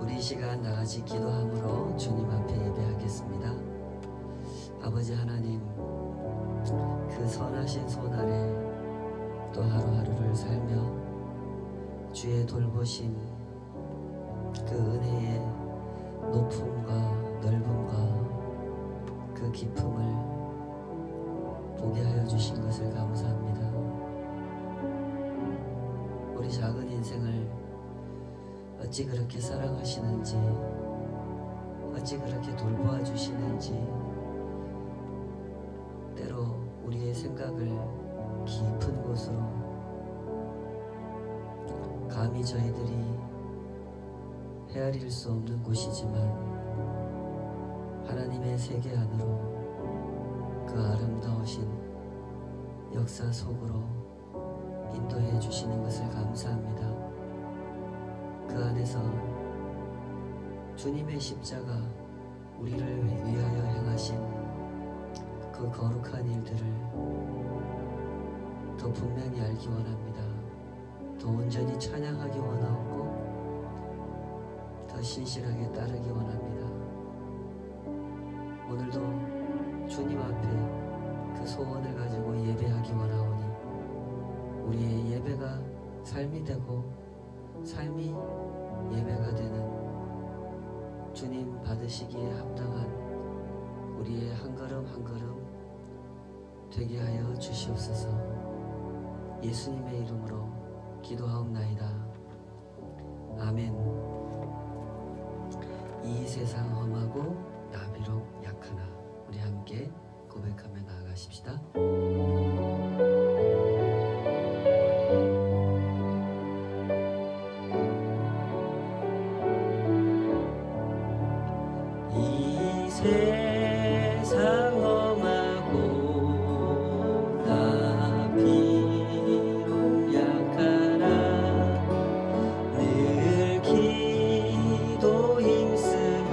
우리 이 시간 나같이 기도함으로 주님 앞에 예배하겠습니다. 아버지 하나님, 그 선하신 손 아래 또 하루하루를 살며 주의 돌보심, 그 은혜의 높음과 넓음과 그 깊음을 보게 하여 주신 것을 감사합니다. 우리 작은 인생을 어찌 그렇게 사랑하시는지, 어찌 그렇게 돌보아 주시는지, 때로 우리의 생각을 깊은 곳으로 감히 저희들이 헤아릴 수 없는 곳이지만 하나님의 세계 안으로 그 아름다우신 역사 속으로 인도해 주시는 것을 감사합니다. 그 안에서 주님의 십자가, 우리를 위하여 행하신 그 거룩한 일들을 더 분명히 알기 원합니다. 더 온전히 찬양하기 원하고 더 신실하게 따르기 원합니다. 오늘도 주님 앞에 그 소원을 가지고 예배하기 원하오니 우리의 예배가 삶이 되고 삶이 예배가 되는 주님 받으시기에 합당한 우리의 한 걸음 한 걸음 되게 하여 주시옵소서. 예수님의 이름으로 기도하옵나이다. 아멘. 이 세상 험하고 나 비록 약하나, 우리 함께 고백하며 나아가십시다. 이 세상 험하고 나 비록 약하나 늘 기도 힘쓰며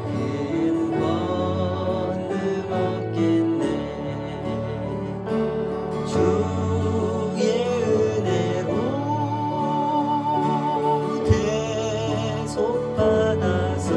큰 권능 얻겠네. 주의 은혜로 대속받아서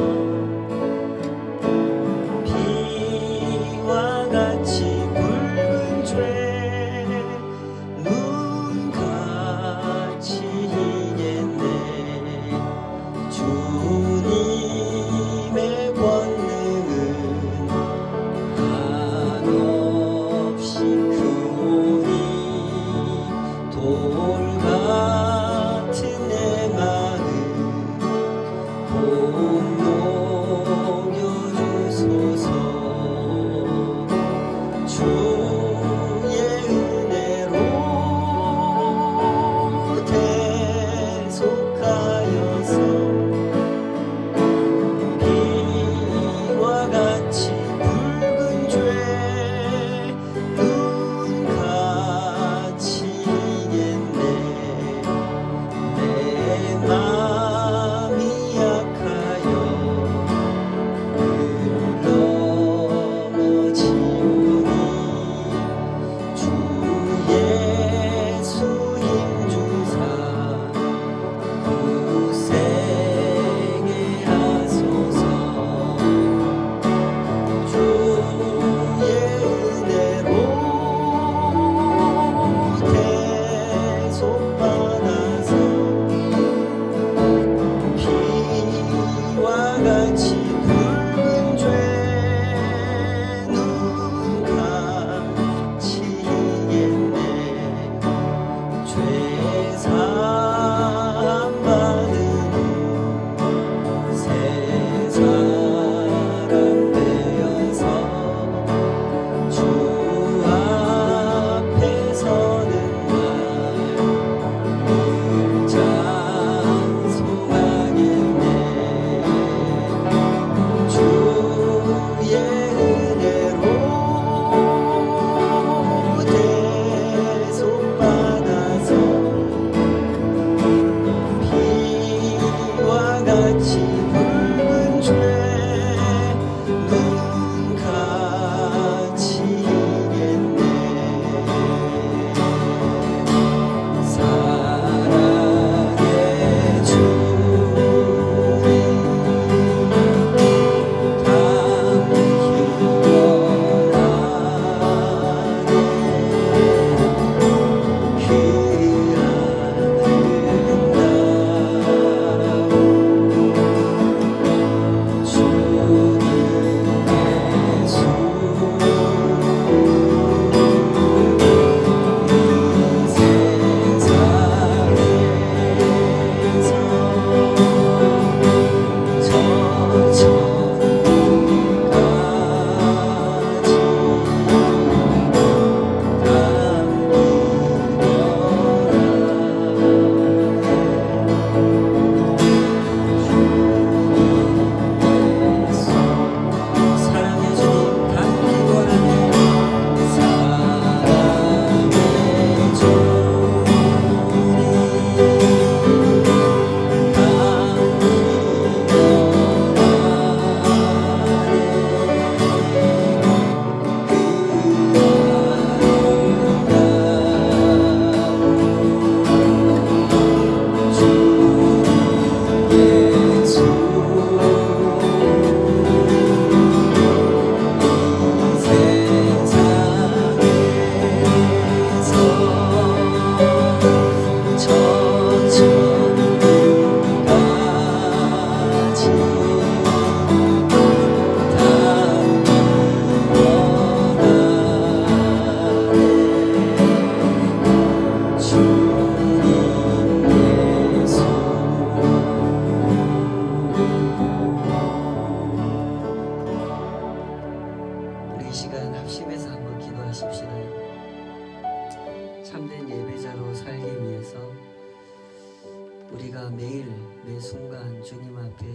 순간 주님 앞에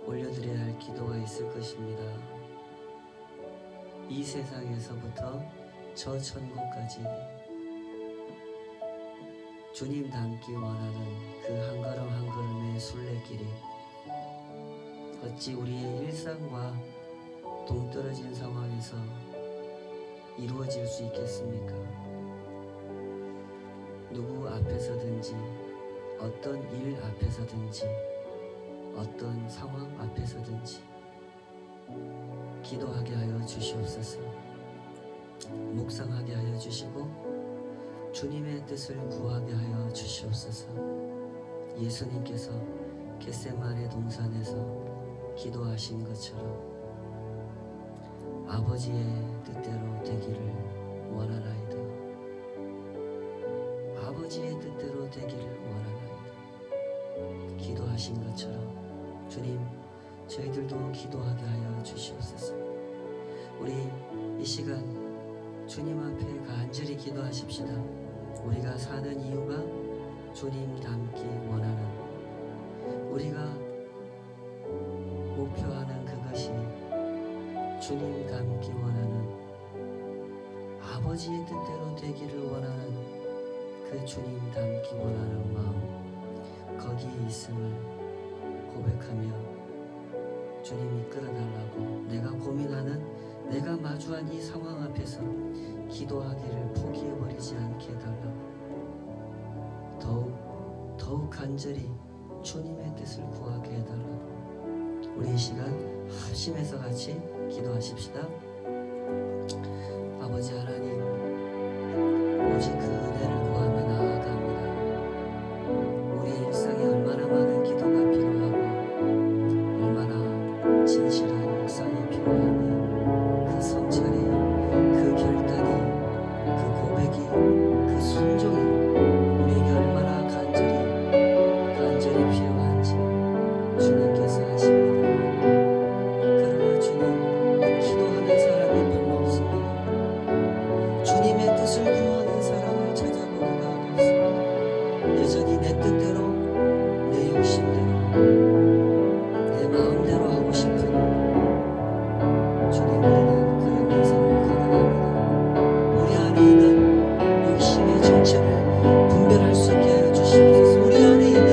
올려드려야 할 기도가 있을 것입니다. 이 세상에서부터 저 천국까지 주님 닮기 원하는 그 한 걸음 한 걸음의 순례길이 어찌 우리의 일상과 동떨어진 상황에서 이루어질 수 있겠습니까? 누구 앞에서든지 어떤 일 앞에서든지 어떤 상황 앞에서든지 기도하게 하여 주시옵소서. 묵상하게 하여 주시고 주님의 뜻을 구하게 하여 주시옵소서. 예수님께서 겟세마네 동산에서 기도하신 것처럼 아버지의 뜻대로 되기를 원하나이다. 아버지의 뜻대로 되기를 원하나이다. 기도하신 것처럼 주님, 저희들도 기도하게 하여 주시옵소서. 우리 이 시간 주님 앞에 간절히 기도하십시다. 우리가 사는 이유가 주님 닮기 원하는, 우리가 목표하는 그것이 주님 닮기 원하는, 아버지의 뜻대로 되기를 원하는 그 주님 닮기 원하는 마음, 거기에 있음을 고백하며 주님이 이끌어달라고, 내가 고민하는, 내가 마주한 이 상황 앞에서 기도하기를 포기해버리지 않게 해달라고, 더욱 간절히 주님의 뜻을 구하게 해달라고, 우리 이 시간 합심해서 같이 기도하십시다. 아버지 하나님, 오직 그 은혜를 구하며 나아갑니다. 우리 일상에 얼마나 많은 기도가 필요하고 얼마나 진실한 묵상이 필요하며 그 성찰이, 그 결단이, 그 고백이, 그 순종이 우리에게 얼마나 간절히 필요한지 주님께서 아십니다. 그러나 주님, 기도하는 사람이 별로 없습니다. 주님의 뜻을 구하는 사람을 찾아보기가 어렵습니다. 여전히 내 뜻대로, 내 욕심대로, 내 마음대로 하고 싶은 주님, 우리는 그런 인생을 걸어갑니다. 우리 안에 있는 욕심의 정체를 분별할 수 있게 하여 주시옵소서. 우리 안에 있는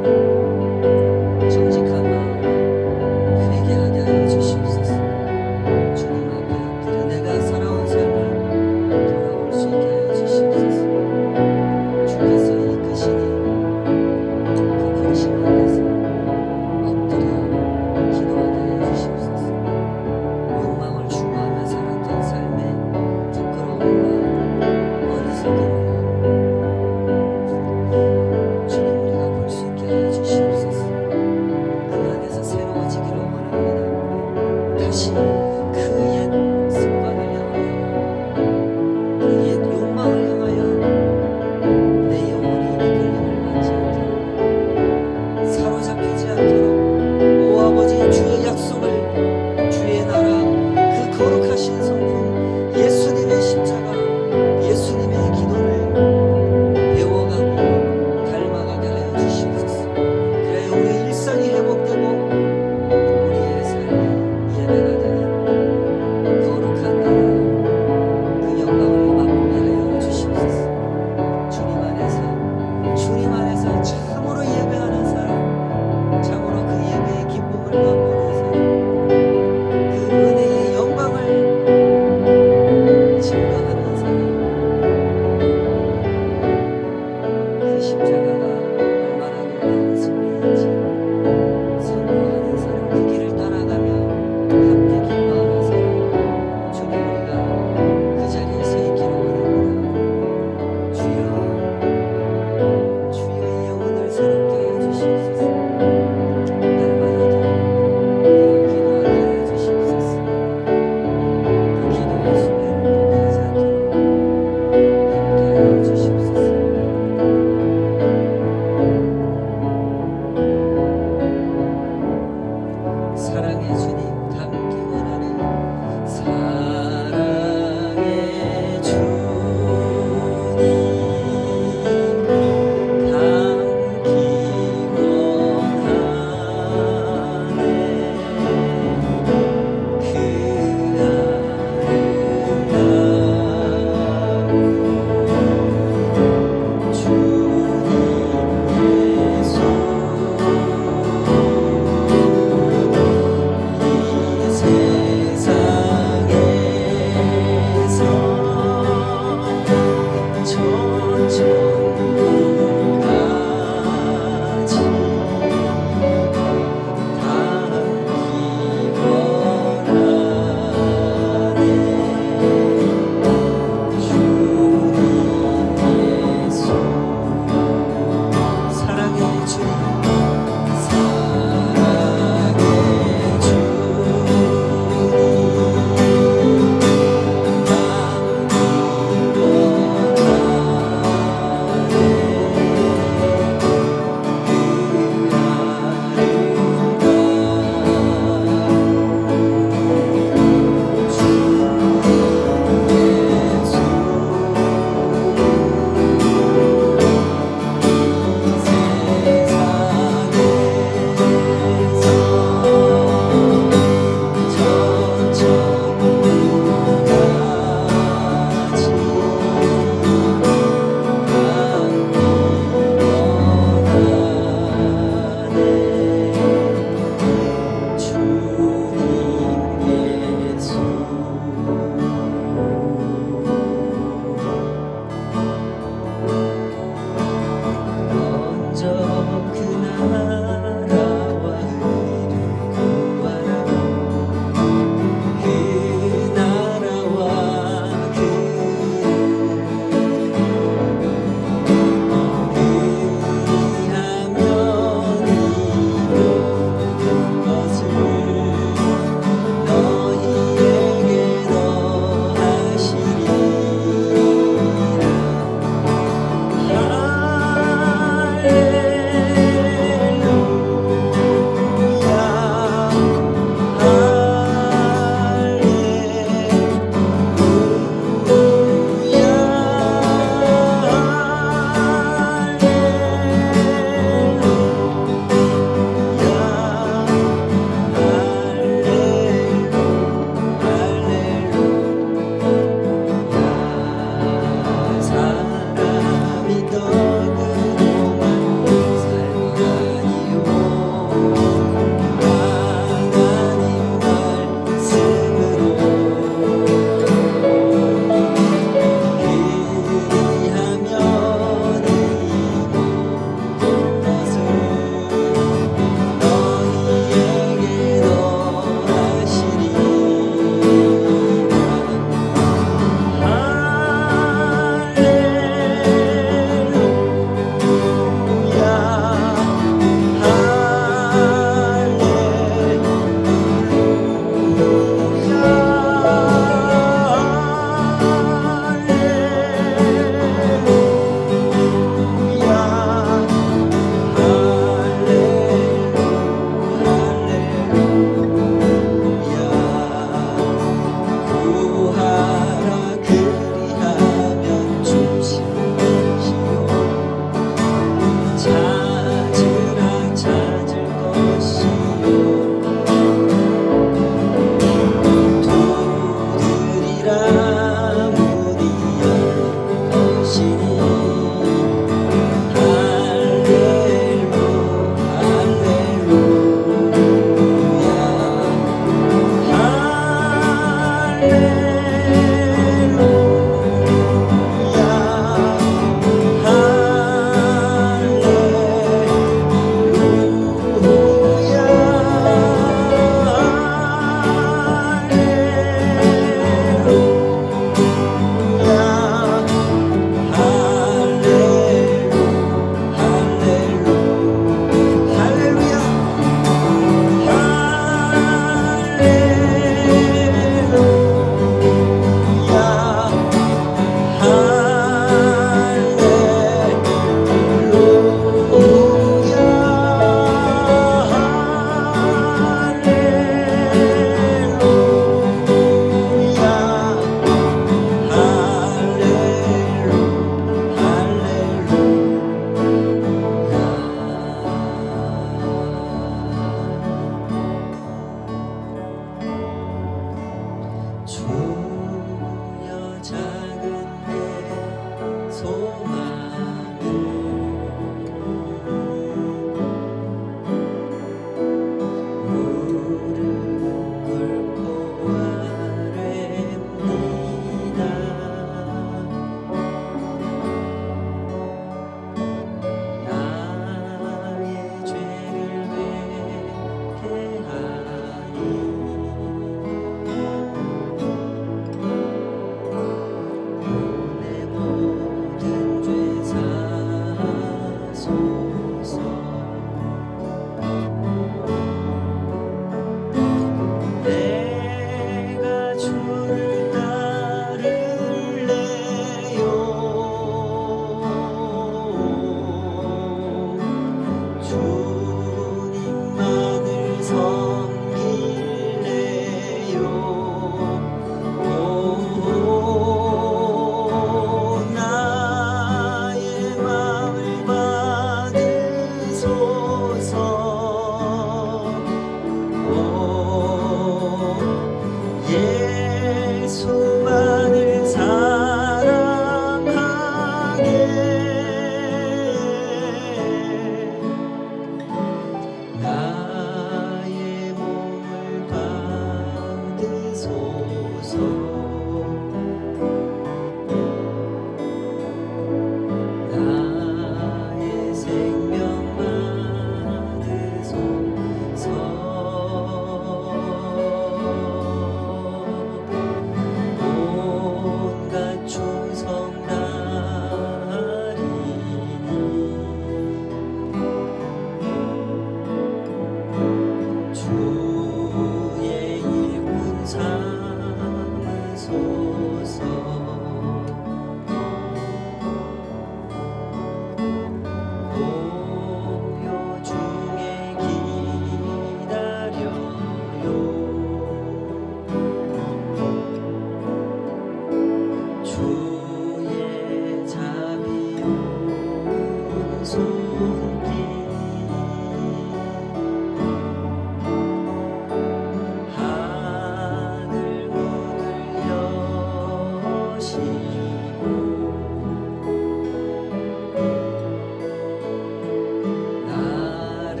나를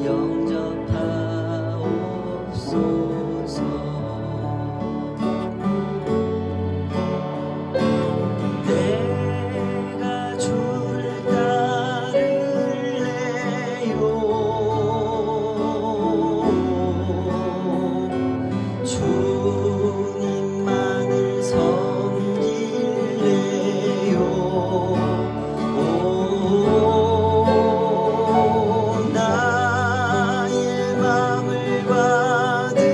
영접하옵소서. 내가 주를 따를래요. 주님만을 섬길래요. 나의 맘을 받으소서.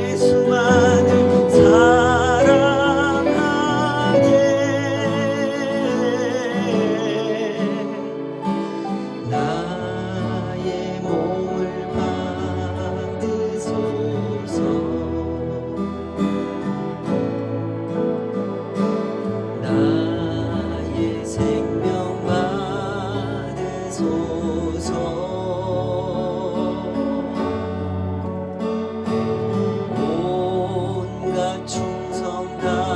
예수만을 사랑하게 나의 몸을 받으소서. 나의 생명 받으소서. 온갖 충성 다하리니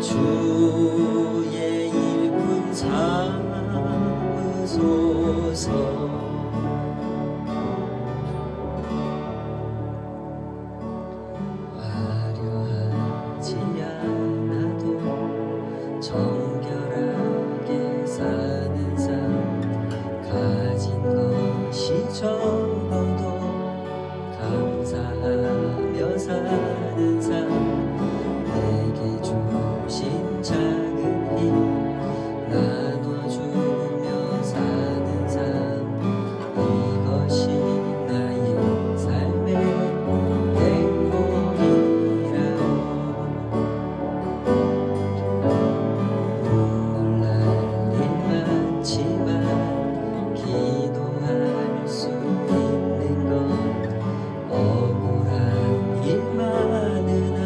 주의 일꾼 삼으소서. 화려하지 않아도 정결하게 사는 삶, 가진 것이 적어도 감사하며 사는 삶, 내게 주신 작은 힘 나눠주며 사는 삶, 이것이 나의 삶의 행복이라오. 눈물 날 일 많지만 기도할 수 있는 것, 억울한 일 많으나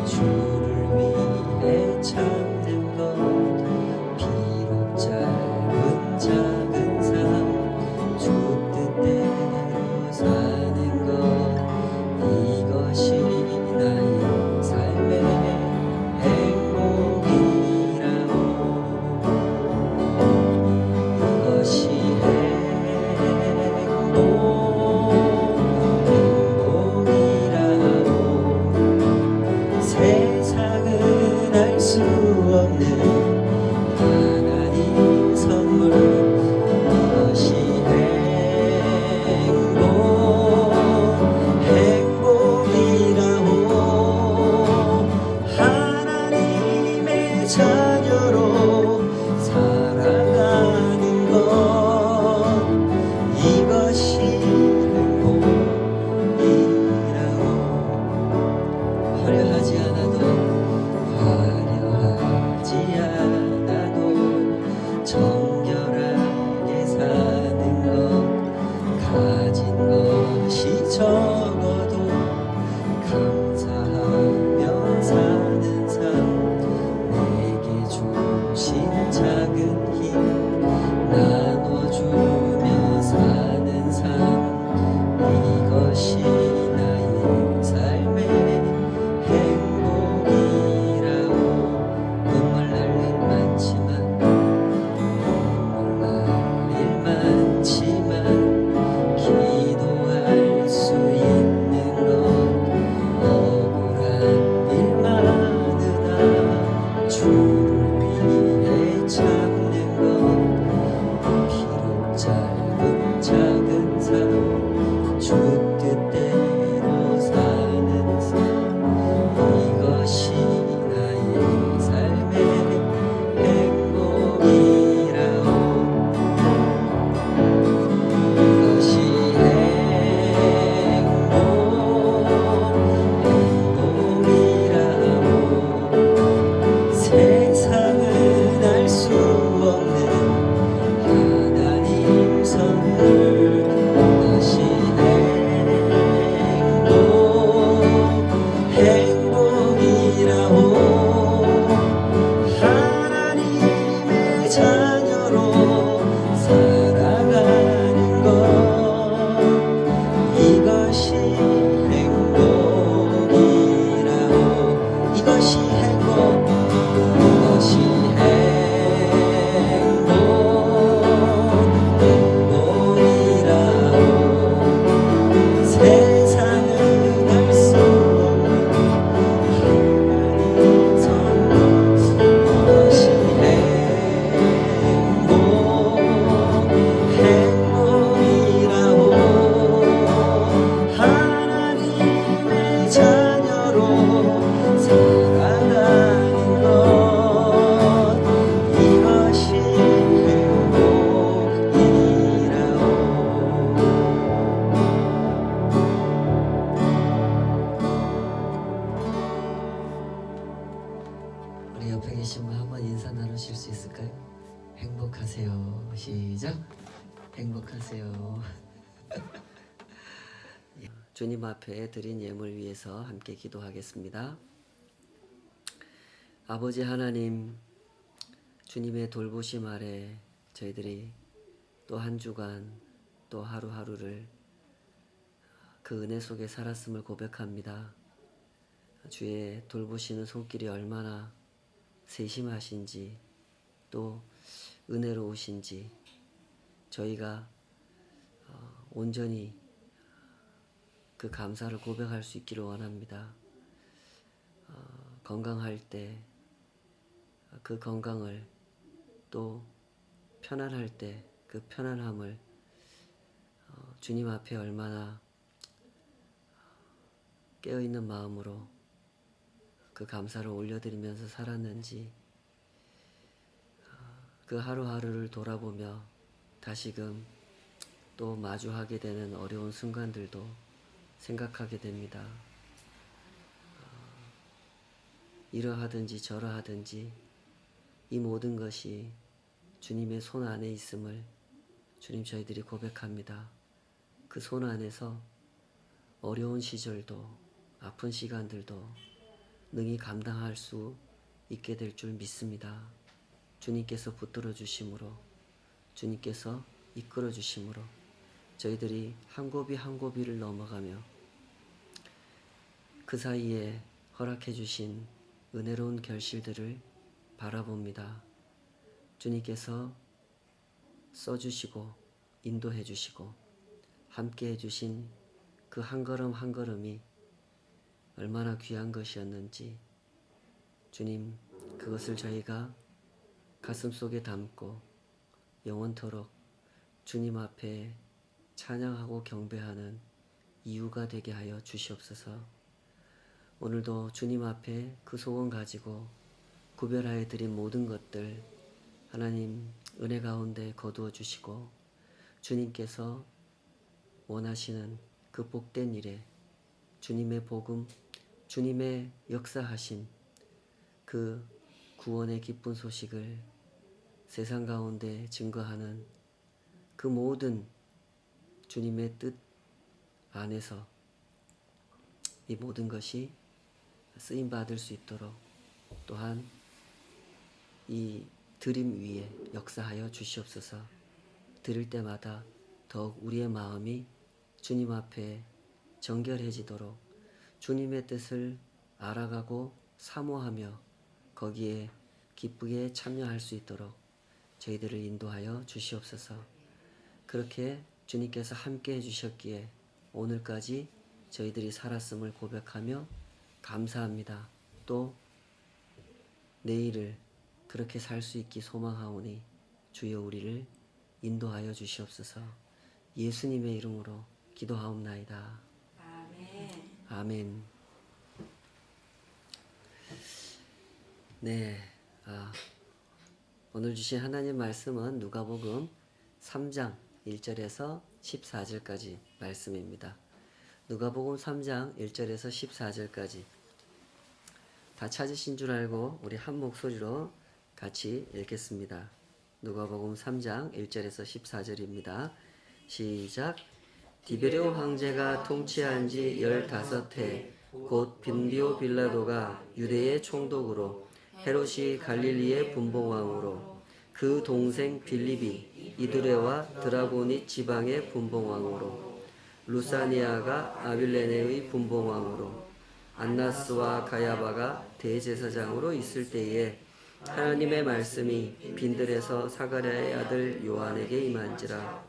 주를 위해 참는 것, 비록 짧은 작은 삶, 주 뜻대로 사는 것, 이것이 나의 삶의 행복이라오. 이것이 행복이라오. 세상은 알 수 없는 하나님 선물, 이것이 행복이라오. 하나님의 자녀로 살아가는 것, 이것이 행복이라오. 화려하지 않아도 정결하게 사는 것, 가진 것이 적어도 감사하며 사는 삶, 내게 주신 작은 힘 나눠주며 사는 삶, 이것이 나의 삶의 행복이라오. 눈물 날 일 많지만 기도할 수 있는 것, 억울한 일 많으나 주를 위해 참는 것, 비록 짧은 작은 삶, 주 뜻대로 사는 삶, 이것이 나의 삶의 행복이라오. 이것이 행복이라오. 세상 인사 나누실 수 있을까요? 행복하세요. 시작. 행복하세요. 주님 앞에 드린 예물 위해서 함께 기도하겠습니다. 아버지 하나님, 주님의 돌보심 아래 저희들이 또 한 주간 또 하루하루를 그 은혜 속에 살았음을 고백합니다. 주의 돌보시는 손길이 얼마나 세심하신지 또 은혜로우신지 저희가 온전히 그 감사를 고백할 수 있기를 원합니다. 건강할 때 그 건강을 또 편안할 때 그 편안함을 주님 앞에 얼마나 깨어있는 마음으로 그 감사를 올려드리면서 살았는지 그 하루하루를 돌아보며 다시금 또 마주하게 되는 어려운 순간들도 생각하게 됩니다. 이러하든지 저러하든지 이 모든 것이 주님의 손 안에 있음을 주님 저희들이 고백합니다. 그 손 안에서 어려운 시절도 아픈 시간들도 능히 감당할 수 있게 될 줄 믿습니다. 주님께서 붙들어 주심으로 주님께서 이끌어 주심으로 저희들이 한 고비 한 고비를 넘어가며 그 사이에 허락해 주신 은혜로운 결실들을 바라봅니다. 주님께서 써주시고 인도해 주시고 함께 해주신 그 한 걸음 한 걸음이 얼마나 귀한 것이었는지 주님 그것을 저희가 가슴속에 담고 영원토록 주님 앞에 찬양하고 경배하는 이유가 되게 하여 주시옵소서. 오늘도 주님 앞에 그 소원 가지고 구별하여 드린 모든 것들 하나님 은혜 가운데 거두어 주시고 주님께서 원하시는 그 복된 일에 주님의 복음, 주님의 역사하심 그 구원의 기쁜 소식을 세상 가운데 증거하는 그 모든 주님의 뜻 안에서 이 모든 것이 쓰임 받을 수 있도록 또한 이 드림 위에 역사하여 주시옵소서. 드릴 때마다 더욱 우리의 마음이 주님 앞에 정결해지도록 주님의 뜻을 알아가고 사모하며 거기에 기쁘게 참여할 수 있도록 저희들을 인도하여 주시옵소서. 그렇게 주님께서 함께 해주셨기에 오늘까지 저희들이 살았음을 고백하며 감사합니다. 또 내일을 그렇게 살 수 있기 소망하오니 주여 우리를 인도하여 주시옵소서. 예수님의 이름으로 기도하옵나이다. 아멘. 아멘. 네, 오늘 주신 하나님 말씀은 누가복음 3장 1절에서 14절까지 말씀입니다. 누가복음 3장 1절에서 14절까지 다 찾으신 줄 알고 우리 한 목소리로 같이 읽겠습니다. 누가복음 3장 1절에서 14절입니다. 시작. 디베레오 황제가 통치한 지 15해 곧 본디오 빌라도가 유대의 총독으로 헤롯이 갈릴리의 분봉왕으로 그 동생 빌립이 이두레와 드라고니 지방의 분봉왕으로 루사니아가 아빌레네의 분봉왕으로 안나스와 가야바가 대제사장으로 있을 때에 하나님의 말씀이 빈들에서 사가랴의 아들 요한에게 임한지라.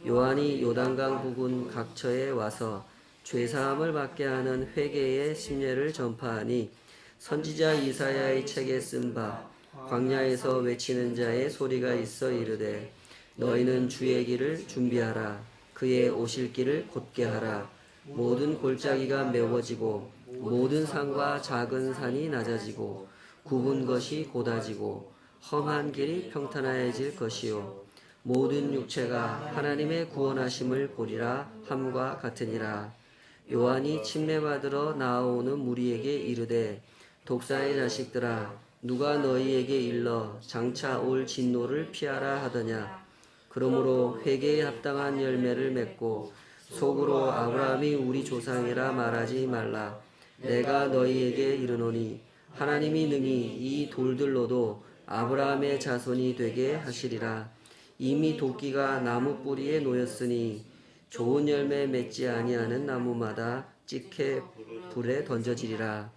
요한이 요단강 부근 각처에 와서 죄사함을 받게 하는 회개의 심례를 전파하니 선지자 이사야의 책에 쓴 바 광야에서 외치는 자의 소리가 있어 이르되 너희는 주의 길을 준비하라. 그의 오실 길을 곧게 하라. 모든 골짜기가 메워지고 모든 산과 작은 산이 낮아지고 굽은 것이 곧아지고 험한 길이 평탄하여질 것이요 모든 육체가 하나님의 구원하심을 보리라 함과 같으니라. 요한이 침례받으러 나아오는 무리에게 이르되 독사의 자식들아 누가 너희에게 일러 장차 올 진노를 피하라 하더냐. 그러므로 회개에 합당한 열매를 맺고 속으로 아브라함이 우리 조상이라 말하지 말라. 내가 너희에게 이르노니 하나님이 능히 이 돌들로도 아브라함의 자손이 되게 하시리라. 이미 도끼가 나무 뿌리에 놓였으니 좋은 열매 맺지 아니하는 나무마다 찍혀 불에 던져지리라.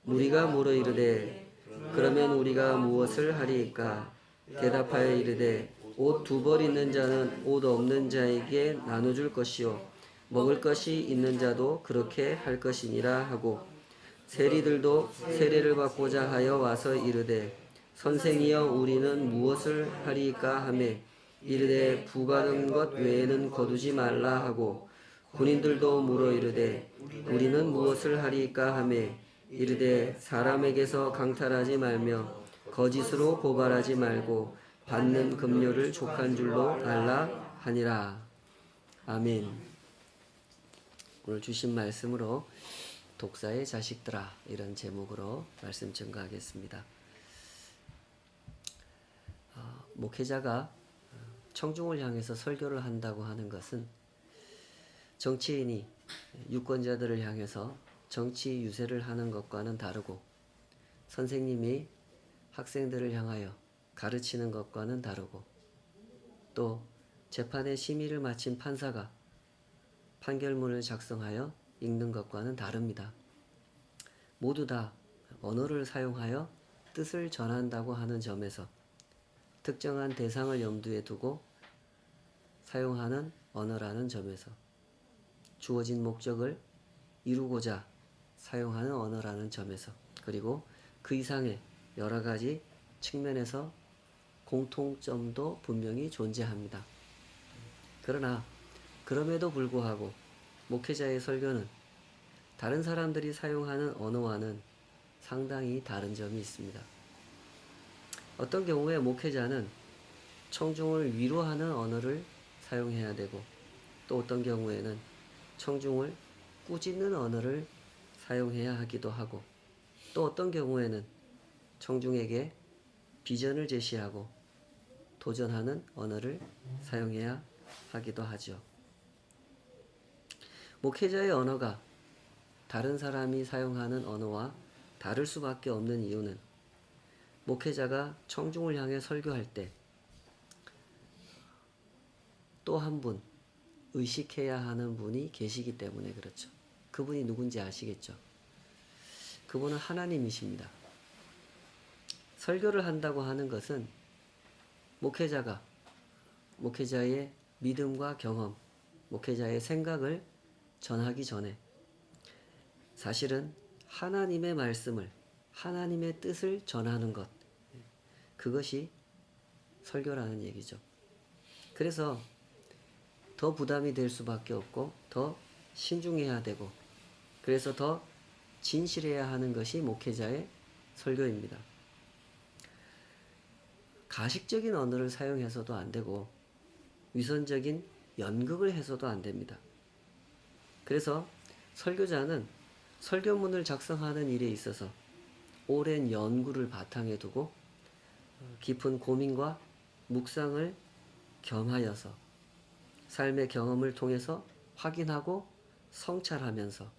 무리가 물어 이르되 그러면 우리가 무엇을 하리이까? 대답하여 이르되 옷 두 벌 있는 자는 옷 없는 자에게 나눠줄 것이요 먹을 것이 있는 자도 그렇게 할 것이니라 하고 세리들도 세례를 받고자 하여 와서 이르되 선생이여 우리는 무엇을 하리이까 하매 이르되 부받은 것 외에는 거두지 말라 하고 군인들도 물어 이르되 우리는 무엇을 하리이까 하매 이르되 사람에게서 강탈하지 말며 거짓으로 고발하지 말고 받는 급료를 족한 줄로 알라 하니라. 아멘. 오늘 주신 말씀으로 독사의 자식들아 이런 제목으로 말씀 증거하겠습니다. 목회자가 청중을 향해서 설교를 한다고 하는 것은 정치인이 유권자들을 향해서 정치 유세를 하는 것과는 다르고 선생님이 학생들을 향하여 가르치는 것과는 다르고 또 재판의 심의를 마친 판사가 판결문을 작성하여 읽는 것과는 다릅니다. 모두 다 언어를 사용하여 뜻을 전한다고 하는 점에서 특정한 대상을 염두에 두고 사용하는 언어라는 점에서 주어진 목적을 이루고자 사용하는 언어라는 점에서 그리고 그 이상의 여러 가지 측면에서 공통점도 분명히 존재합니다. 그러나 그럼에도 불구하고 목회자의 설교는 다른 사람들이 사용하는 언어와는 상당히 다른 점이 있습니다. 어떤 경우에 목회자는 청중을 위로하는 언어를 사용해야 되고 또 어떤 경우에는 청중을 꾸짖는 언어를 사용해야 하기도 하고 또 어떤 경우에는 청중에게 비전을 제시하고 도전하는 언어를 사용해야 하기도 하죠. 목회자의 언어가 다른 사람이 사용하는 언어와 다를 수밖에 없는 이유는 목회자가 청중을 향해 설교할 때 또 한 분 의식해야 하는 분이 계시기 때문에 그렇죠. 그분이 누군지 아시겠죠? 그분은 하나님이십니다. 설교를 한다고 하는 것은 목회자가 목회자의 믿음과 경험, 목회자의 생각을 전하기 전에 사실은 하나님의 말씀을, 하나님의 뜻을 전하는 것, 그것이 설교라는 얘기죠. 그래서 더 부담이 될 수밖에 없고 더 신중해야 되고 그래서 더 진실해야 하는 것이 목회자의 설교입니다. 가식적인 언어를 사용해서도 안 되고 위선적인 연극을 해서도 안 됩니다. 그래서 설교자는 설교문을 작성하는 일에 있어서 오랜 연구를 바탕에 두고 깊은 고민과 묵상을 겸하여서 삶의 경험을 통해서 확인하고 성찰하면서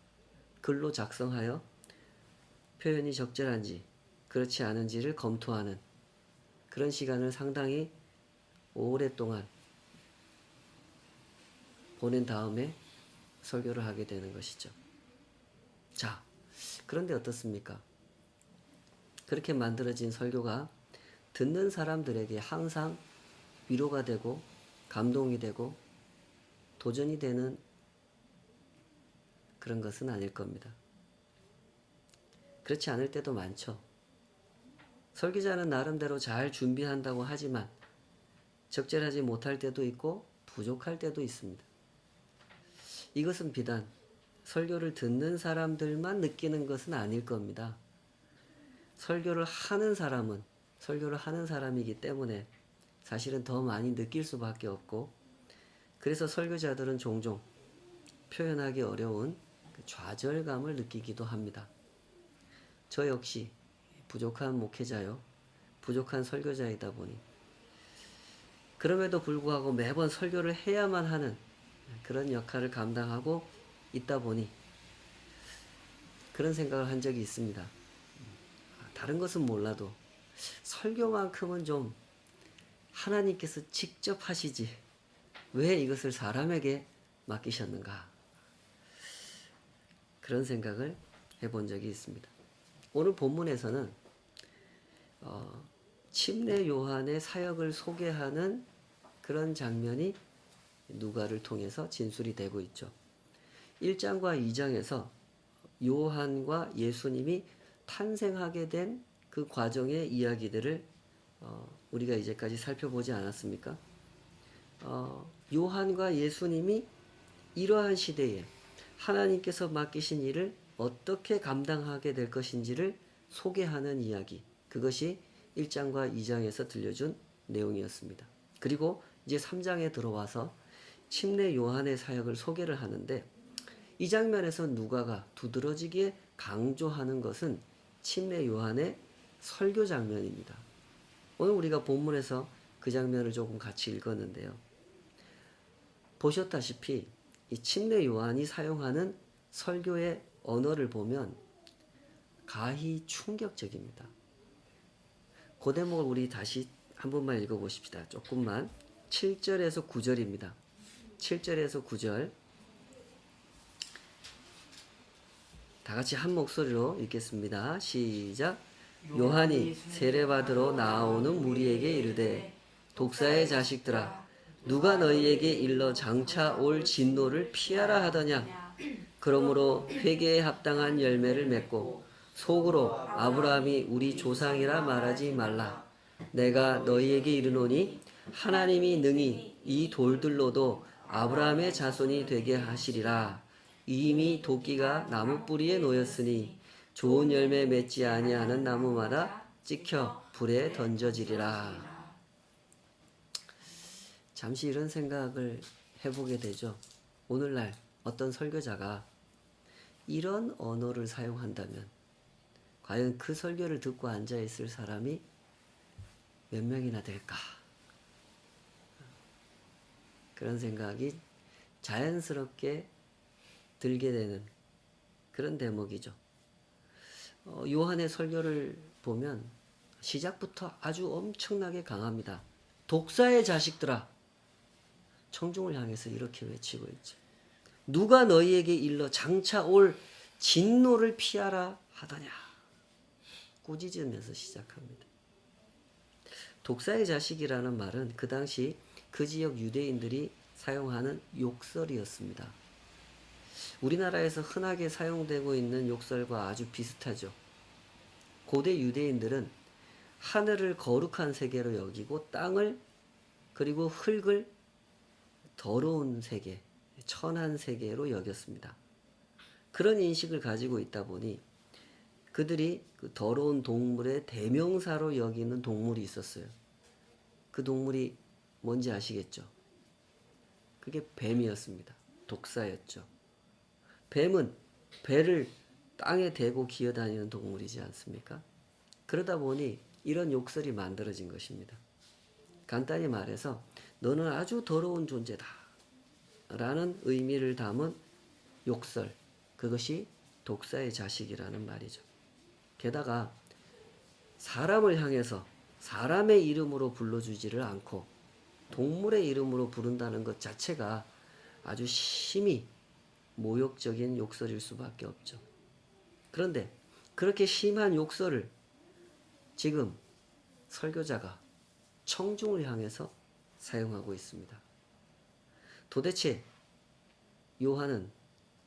글로 작성하여 표현이 적절한지 그렇지 않은지를 검토하는 그런 시간을 상당히 오랫동안 보낸 다음에 설교를 하게 되는 것이죠. 자, 그런데 어떻습니까? 그렇게 만들어진 설교가 듣는 사람들에게 항상 위로가 되고 감동이 되고 도전이 되는 그런 것은 아닐 겁니다. 그렇지 않을 때도 많죠. 설교자는 나름대로 잘 준비한다고 하지만 적절하지 못할 때도 있고 부족할 때도 있습니다. 이것은 비단 설교를 듣는 사람들만 느끼는 것은 아닐 겁니다. 설교를 하는 사람은 설교를 하는 사람이기 때문에 사실은 더 많이 느낄 수밖에 없고 그래서 설교자들은 종종 표현하기 어려운 좌절감을 느끼기도 합니다. 저 역시 부족한 목회자요. 부족한 설교자이다 보니 그럼에도 불구하고 매번 설교를 해야만 하는 그런 역할을 감당하고 있다 보니 그런 생각을 한 적이 있습니다. 다른 것은 몰라도 설교만큼은 좀 하나님께서 직접 하시지 왜 이것을 사람에게 맡기셨는가? 그런 생각을 해본 적이 있습니다. 오늘 본문에서는 침례 요한의 사역을 소개하는 그런 장면이 누가를 통해서 진술이 되고 있죠. 1장과 2장에서 요한과 예수님이 탄생하게 된 그 과정의 이야기들을 우리가 이제까지 살펴보지 않았습니까? 요한과 예수님이 이러한 시대에 하나님께서 맡기신 일을 어떻게 감당하게 될 것인지를 소개하는 이야기. 그것이 1장과 2장에서 들려준 내용이었습니다. 그리고 이제 3장에 들어와서 침례 요한의 사역을 소개를 하는데 이 장면에서 누가가 두드러지게 강조하는 것은 침례 요한의 설교 장면입니다. 오늘 우리가 본문에서 그 장면을 조금 같이 읽었는데요. 보셨다시피 이 침례 요한이 사용하는 설교의 언어를 보면 가히 충격적입니다. 그 대목을 우리 다시 한 번만 읽어보십시다. 조금만. 7절에서 9절입니다. 7절에서 9절 다 같이 한 목소리로 읽겠습니다. 시작. 요한이 세례받으러 나아오는 무리에게 이르되 독사의 자식들아 누가 너희에게 일러 장차 올 진노를 피하라 하더냐. 그러므로 회개에 합당한 열매를 맺고 속으로 아브라함이 우리 조상이라 말하지 말라. 내가 너희에게 이르노니 하나님이 능히 이 돌들로도 아브라함의 자손이 되게 하시리라. 이미 도끼가 나무 뿌리에 놓였으니 좋은 열매 맺지 아니하는 나무마다 찍혀 불에 던져지리라. 잠시 이런 생각을 해보게 되죠. 오늘날 어떤 설교자가 이런 언어를 사용한다면 과연 그 설교를 듣고 앉아있을 사람이 몇 명이나 될까? 그런 생각이 자연스럽게 들게 되는 그런 대목이죠. 요한의 설교를 보면 시작부터 아주 엄청나게 강합니다. 독사의 자식들아. 청중을 향해서 이렇게 외치고 있죠. 누가 너희에게 일러 장차 올 진노를 피하라 하더냐. 꾸짖으면서 시작합니다. 독사의 자식이라는 말은 그 당시 그 지역 유대인들이 사용하는 욕설이었습니다. 우리나라에서 흔하게 사용되고 있는 욕설과 아주 비슷하죠. 고대 유대인들은 하늘을 거룩한 세계로 여기고 땅을 그리고 흙을 더러운 세계, 천한 세계로 여겼습니다. 그런 인식을 가지고 있다 보니 그들이 그 더러운 동물의 대명사로 여기는 동물이 있었어요. 그 동물이 뭔지 아시겠죠? 그게 뱀이었습니다. 독사였죠. 뱀은 배를 땅에 대고 기어다니는 동물이지 않습니까? 그러다 보니 이런 욕설이 만들어진 것입니다. 간단히 말해서 너는 아주 더러운 존재다 라는 의미를 담은 욕설, 그것이 독사의 자식이라는 말이죠. 게다가 사람을 향해서 사람의 이름으로 불러주지를 않고 동물의 이름으로 부른다는 것 자체가 아주 심히 모욕적인 욕설일 수밖에 없죠. 그런데 그렇게 심한 욕설을 지금 설교자가 청중을 향해서 사용하고 있습니다. 도대체 요한은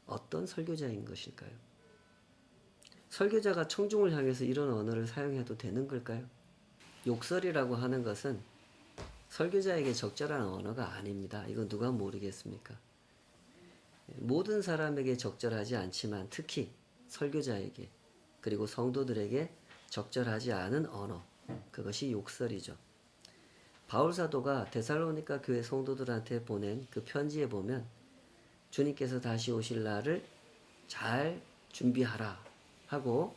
어떤 설교자인 것일까요? 설교자가 청중을 향해서 이런 언어를 사용해도 되는 걸까요? 욕설이라고 하는 것은 설교자에게 적절한 언어가 아닙니다. 이건 누가 모르겠습니까? 모든 사람에게 적절하지 않지만 특히 설교자에게 그리고 성도들에게 적절하지 않은 언어, 그것이 욕설이죠. 바울 사도가 데살로니가 교회 성도들한테 보낸 그 편지에 보면 주님께서 다시 오실 날을 잘 준비하라 하고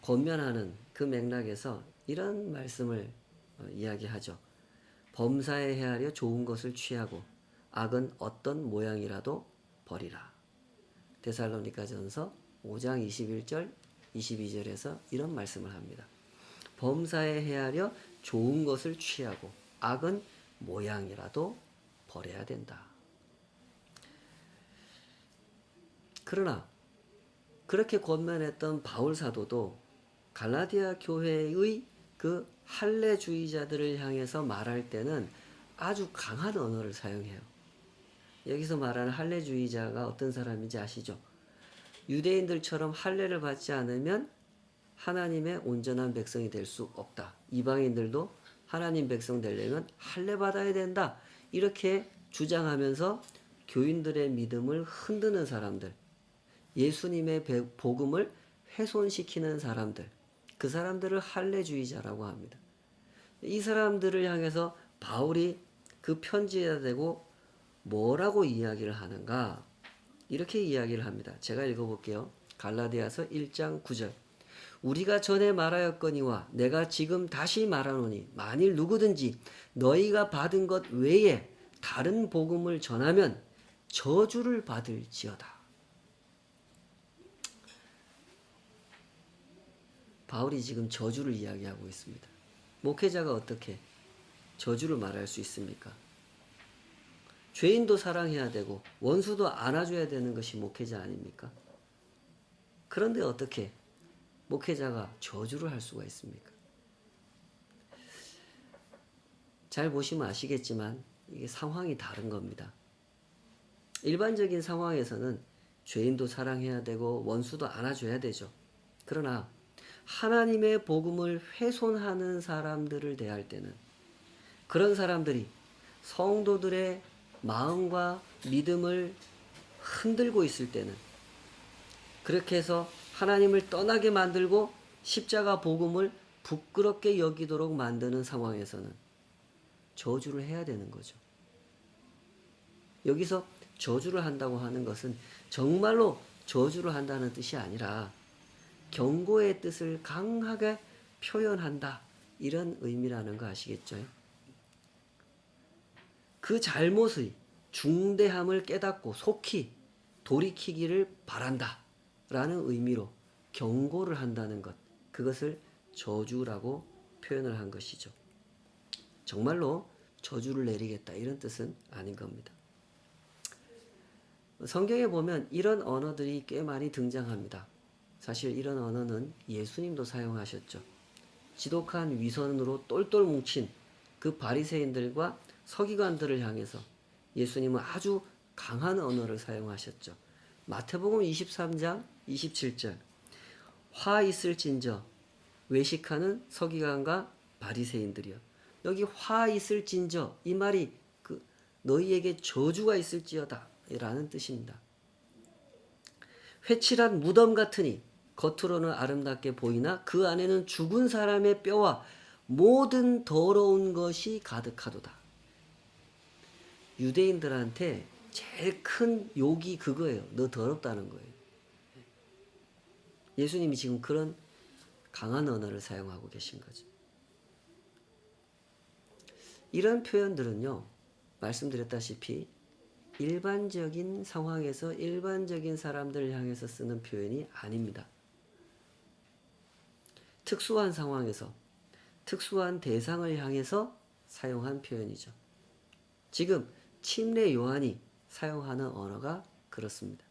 권면하는 그 맥락에서 이런 말씀을 이야기하죠. 범사에 헤아려 좋은 것을 취하고 악은 어떤 모양이라도 버리라. 데살로니가전서 5장 21절 22절에서 이런 말씀을 합니다. 범사에 헤아려 좋은 것을 취하고 악은 모양이라도 버려야 된다. 그러나 그렇게 권면했던 바울 사도도 갈라디아 교회의 그 할례주의자들을 향해서 말할 때는 아주 강한 언어를 사용해요. 여기서 말하는 할례주의자가 어떤 사람인지 아시죠? 유대인들처럼 할례를 받지 않으면 하나님의 온전한 백성이 될 수 없다. 이방인들도 하나님 백성 되려면 할례 받아야 된다. 이렇게 주장하면서 교인들의 믿음을 흔드는 사람들, 예수님의 복음을 훼손시키는 사람들, 그 사람들을 할례주의자라고 합니다. 이 사람들을 향해서 바울이 그 편지에다 대고 뭐라고 이야기를 하는가? 이렇게 이야기를 합니다. 제가 읽어볼게요. 갈라디아서 1장 9절. 우리가 전에 말하였거니와 내가 지금 다시 말하노니 만일 누구든지 너희가 받은 것 외에 다른 복음을 전하면 저주를 받을지어다. 바울이 지금 저주를 이야기하고 있습니다. 목회자가 어떻게 저주를 말할 수 있습니까? 죄인도 사랑해야 되고 원수도 안아줘야 되는 것이 목회자 아닙니까? 그런데 어떻게 목회자가 저주를 할 수가 있습니까? 잘 보시면 아시겠지만 이게 상황이 다른 겁니다. 일반적인 상황에서는 죄인도 사랑해야 되고 원수도 안아줘야 되죠. 그러나 하나님의 복음을 훼손하는 사람들을 대할 때는 그런 사람들이 성도들의 마음과 믿음을 흔들고 있을 때는 그렇게 해서 하나님을 떠나게 만들고 십자가 복음을 부끄럽게 여기도록 만드는 상황에서는 저주를 해야 되는 거죠. 여기서 저주를 한다고 하는 것은 정말로 저주를 한다는 뜻이 아니라 경고의 뜻을 강하게 표현한다. 이런 의미라는 거 아시겠죠? 그 잘못의 중대함을 깨닫고 속히 돌이키기를 바란다. 라는 의미로 경고를 한다는 것. 그것을 저주라고 표현을 한 것이죠. 정말로 저주를 내리겠다. 이런 뜻은 아닌 겁니다. 성경에 보면 이런 언어들이 꽤 많이 등장합니다. 사실 이런 언어는 예수님도 사용하셨죠. 지독한 위선으로 똘똘 뭉친 그 바리새인들과 서기관들을 향해서 예수님은 아주 강한 언어를 사용하셨죠. 마태복음 23장 27절 화 있을진저 외식하는 서기관과 바리새인들이여. 여기 화 있을진저 이 말이 너희에게 저주가 있을지어다 라는 뜻입니다. 회칠한 무덤 같으니 겉으로는 아름답게 보이나 그 안에는 죽은 사람의 뼈와 모든 더러운 것이 가득하도다. 유대인들한테 제일 큰 욕이 그거예요. 너 더럽다는 거예요. 예수님이 지금 그런 강한 언어를 사용하고 계신 거죠. 이런 표현들은요, 말씀드렸다시피 일반적인 상황에서 일반적인 사람들을 향해서 쓰는 표현이 아닙니다. 특수한 상황에서 특수한 대상을 향해서 사용한 표현이죠. 지금 침례 요한이 사용하는 언어가 그렇습니다.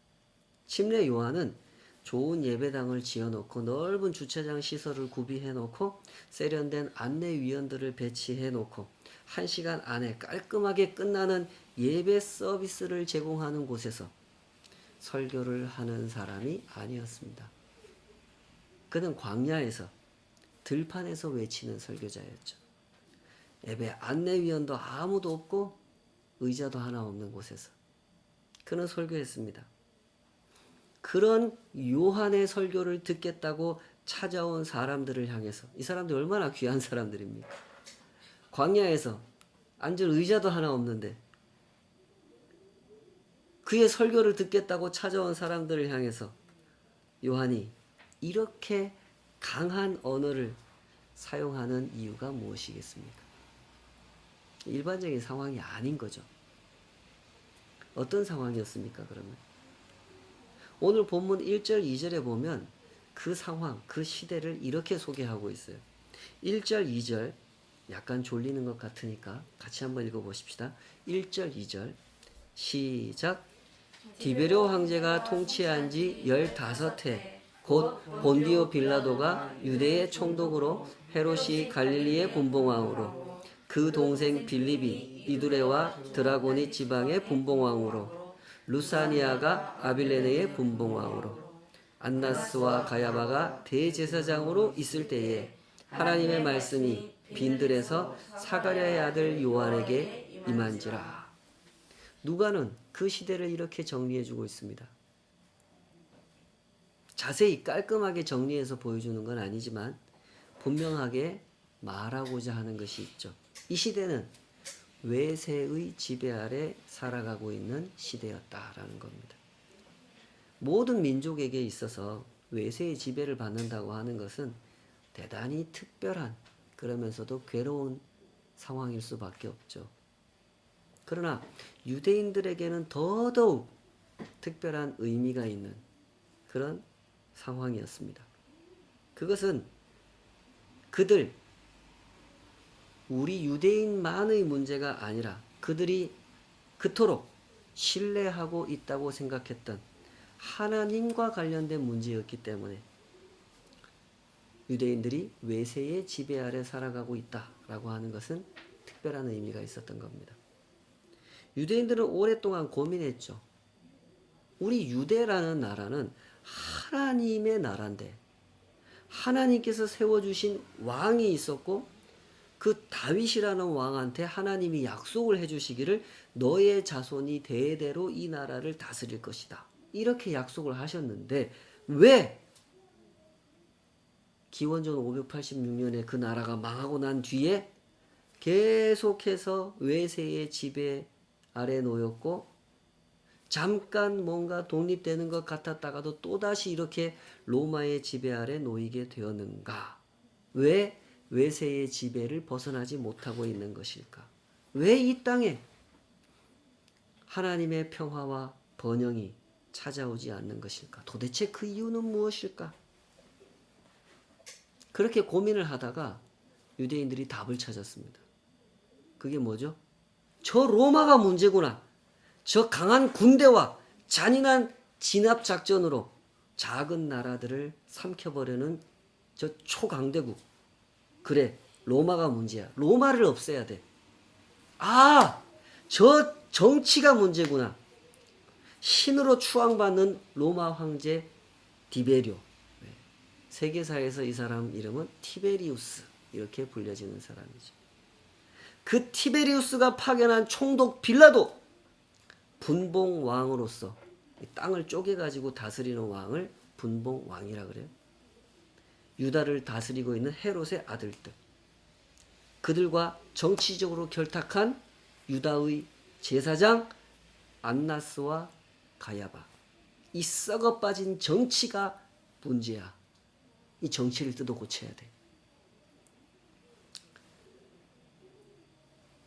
침례 요한은 좋은 예배당을 지어놓고 넓은 주차장 시설을 구비해놓고 세련된 안내위원들을 배치해놓고 1시간 안에 깔끔하게 끝나는 예배 서비스를 제공하는 곳에서 설교를 하는 사람이 아니었습니다. 그는 광야에서 들판에서 외치는 설교자였죠. 예배 안내위원도 아무도 없고 의자도 하나 없는 곳에서 그는 설교했습니다. 그런 요한의 설교를 듣겠다고 찾아온 사람들을 향해서 이 사람들이 얼마나 귀한 사람들입니까? 광야에서 앉을 의자도 하나 없는데 그의 설교를 듣겠다고 찾아온 사람들을 향해서 요한이 이렇게 강한 언어를 사용하는 이유가 무엇이겠습니까? 일반적인 상황이 아닌 거죠. 어떤 상황이었습니까, 그러면? 오늘 본문 1절, 2절에 보면 그 상황, 그 시대를 이렇게 소개하고 있어요. 1절, 2절, 약간 졸리는 것 같으니까 같이 한번 읽어보십시다. 1절, 2절, 시작. 디베료 황제가 통치한 지 15해, 곧 본디오 빌라도가 유대의 총독으로, 헤롯이 갈릴리의 분봉왕으로, 그 동생 빌립이 이두레와 드라고니 지방의 분봉왕으로, 루사니아가 아빌레네의 분봉왕으로, 안나스와 가야바가 대제사장으로 있을 때에 하나님의 말씀이 빈들에서 사가랴의 아들 요한에게 임한지라. 누가는 그 시대를 이렇게 정리해주고 있습니다. 자세히 깔끔하게 정리해서 보여주는 건 아니지만 분명하게 말하고자 하는 것이 있죠. 이 시대는 외세의 지배 아래 살아가고 있는 시대였다라는 겁니다. 모든 민족에게 있어서 외세의 지배를 받는다고 하는 것은 대단히 특별한, 그러면서도 괴로운 상황일 수밖에 없죠. 그러나 유대인들에게는 더더욱 특별한 의미가 있는 그런 상황이었습니다. 그것은 우리 유대인만의 문제가 아니라 그들이 그토록 신뢰하고 있다고 생각했던 하나님과 관련된 문제였기 때문에 유대인들이 외세의 지배 아래 살아가고 있다라고 하는 것은 특별한 의미가 있었던 겁니다. 유대인들은 오랫동안 고민했죠. 우리 유대라는 나라는 하나님의 나라인데 하나님께서 세워주신 왕이 있었고 그 다윗이라는 왕한테 하나님이 약속을 해주시기를 너의 자손이 대대로 이 나라를 다스릴 것이다. 이렇게 약속을 하셨는데 왜 기원전 586년에 그 나라가 망하고 난 뒤에 계속해서 외세의 지배 아래 놓였고 잠깐 뭔가 독립되는 것 같았다가도 또다시 이렇게 로마의 지배 아래 놓이게 되었는가? 왜 외세의 지배를 벗어나지 못하고 있는 것일까? 왜 이 땅에 하나님의 평화와 번영이 찾아오지 않는 것일까? 도대체 그 이유는 무엇일까? 그렇게 고민을 하다가 유대인들이 답을 찾았습니다. 그게 뭐죠? 저 로마가 문제구나. 저 강한 군대와 잔인한 진압 작전으로 작은 나라들을 삼켜버리는 저 초강대국. 그래, 로마가 문제야. 로마를 없애야 돼. 아, 저 정치가 문제구나. 신으로 추앙받는 로마 황제 디베리오. 세계사에서 이 사람 이름은 티베리우스 이렇게 불려지는 사람이죠. 그 티베리우스가 파견한 총독 빌라도 분봉왕으로서 땅을 쪼개가지고 다스리는 왕을 분봉왕이라 그래요. 유다를 다스리고 있는 헤롯의 아들들, 그들과 정치적으로 결탁한 유다의 제사장 안나스와 가야바, 이 썩어 빠진 정치가 문제야. 이 정치를 뜯어 고쳐야 돼.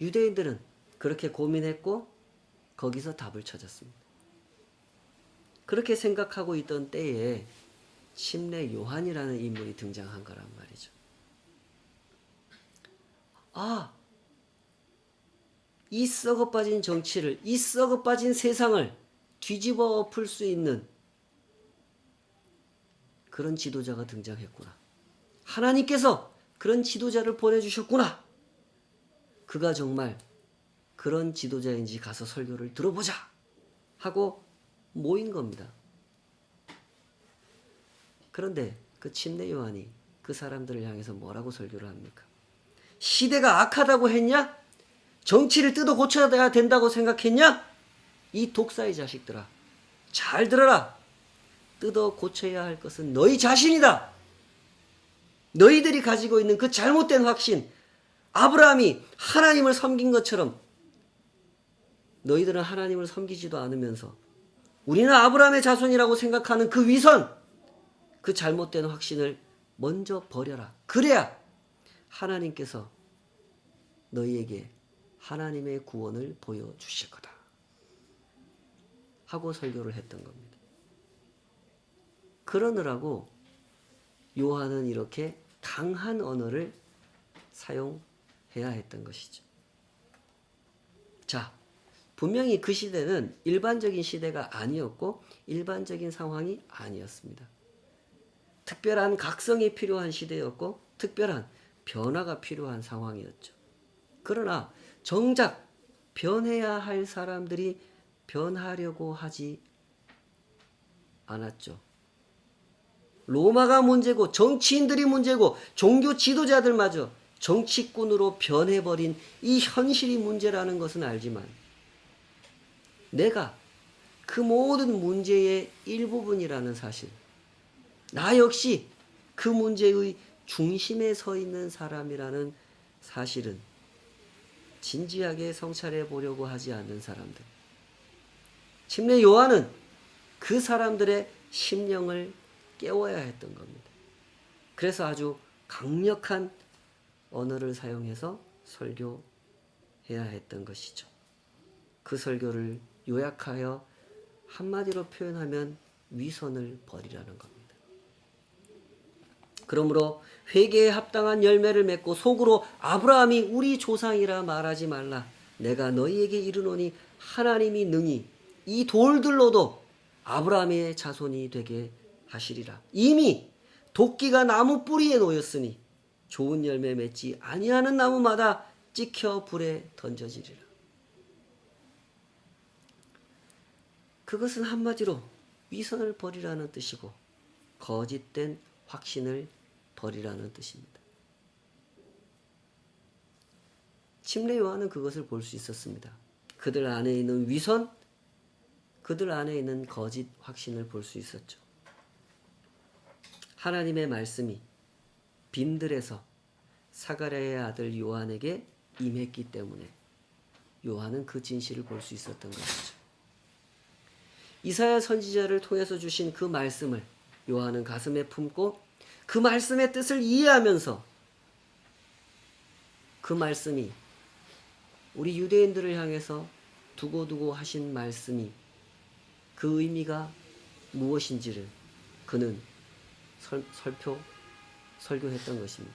유대인들은 그렇게 고민했고 거기서 답을 찾았습니다. 그렇게 생각하고 있던 때에 침례 요한이라는 인물이 등장한 거란 말이죠. 아, 이 썩어 빠진 정치를, 이 썩어 빠진 세상을 뒤집어 엎을 수 있는 그런 지도자가 등장했구나. 하나님께서 그런 지도자를 보내주셨구나. 그가 정말 그런 지도자인지 가서 설교를 들어보자 하고 모인 겁니다. 그런데 그 침례 요한이 그 사람들을 향해서 뭐라고 설교를 합니까? 시대가 악하다고 했냐? 정치를 뜯어 고쳐야 된다고 생각했냐? 이 독사의 자식들아, 잘 들어라. 뜯어 고쳐야 할 것은 너희 자신이다. 너희들이 가지고 있는 그 잘못된 확신, 아브라함이 하나님을 섬긴 것처럼 너희들은 하나님을 섬기지도 않으면서 우리는 아브라함의 자손이라고 생각하는 그 위선, 그 잘못된 확신을 먼저 버려라. 그래야 하나님께서 너희에게 하나님의 구원을 보여주실 거다. 하고 설교를 했던 겁니다. 그러느라고 요한은 이렇게 강한 언어를 사용해야 했던 것이죠. 자, 분명히 그 시대는 일반적인 시대가 아니었고 일반적인 상황이 아니었습니다. 특별한 각성이 필요한 시대였고 특별한 변화가 필요한 상황이었죠. 그러나 정작 변해야 할 사람들이 변하려고 하지 않았죠. 로마가 문제고 정치인들이 문제고 종교 지도자들마저 정치꾼으로 변해버린 이 현실이 문제라는 것은 알지만 내가 그 모든 문제의 일부분이라는 사실, 나 역시 그 문제의 중심에 서 있는 사람이라는 사실은 진지하게 성찰해 보려고 하지 않는 사람들. 침례 요한은 그 사람들의 심령을 깨워야 했던 겁니다. 그래서 아주 강력한 언어를 사용해서 설교해야 했던 것이죠. 그 설교를 요약하여 한마디로 표현하면 위선을 버리라는 겁니다. 그러므로 회개에 합당한 열매를 맺고 속으로 아브라함이 우리 조상이라 말하지 말라. 내가 너희에게 이르노니 하나님이 능히 이 돌들로도 아브라함의 자손이 되게 하시리라. 이미 도끼가 나무 뿌리에 놓였으니 좋은 열매 맺지 아니하는 나무마다 찍혀 불에 던져지리라. 그것은 한마디로 위선을 버리라는 뜻이고 거짓된 확신을 버리라는 뜻입니다. 침례 요한은 그것을 볼 수 있었습니다. 그들 안에 있는 위선, 그들 안에 있는 거짓 확신을 볼 수 있었죠. 하나님의 말씀이 빈들에서 사가랴의 아들 요한에게 임했기 때문에 요한은 그 진실을 볼 수 있었던 것이죠. 이사야 선지자를 통해서 주신 그 말씀을 요한은 가슴에 품고 그 말씀의 뜻을 이해하면서 그 말씀이 우리 유대인들을 향해서 두고두고 하신 말씀이 그 의미가 무엇인지를 그는 설교했던 것입니다.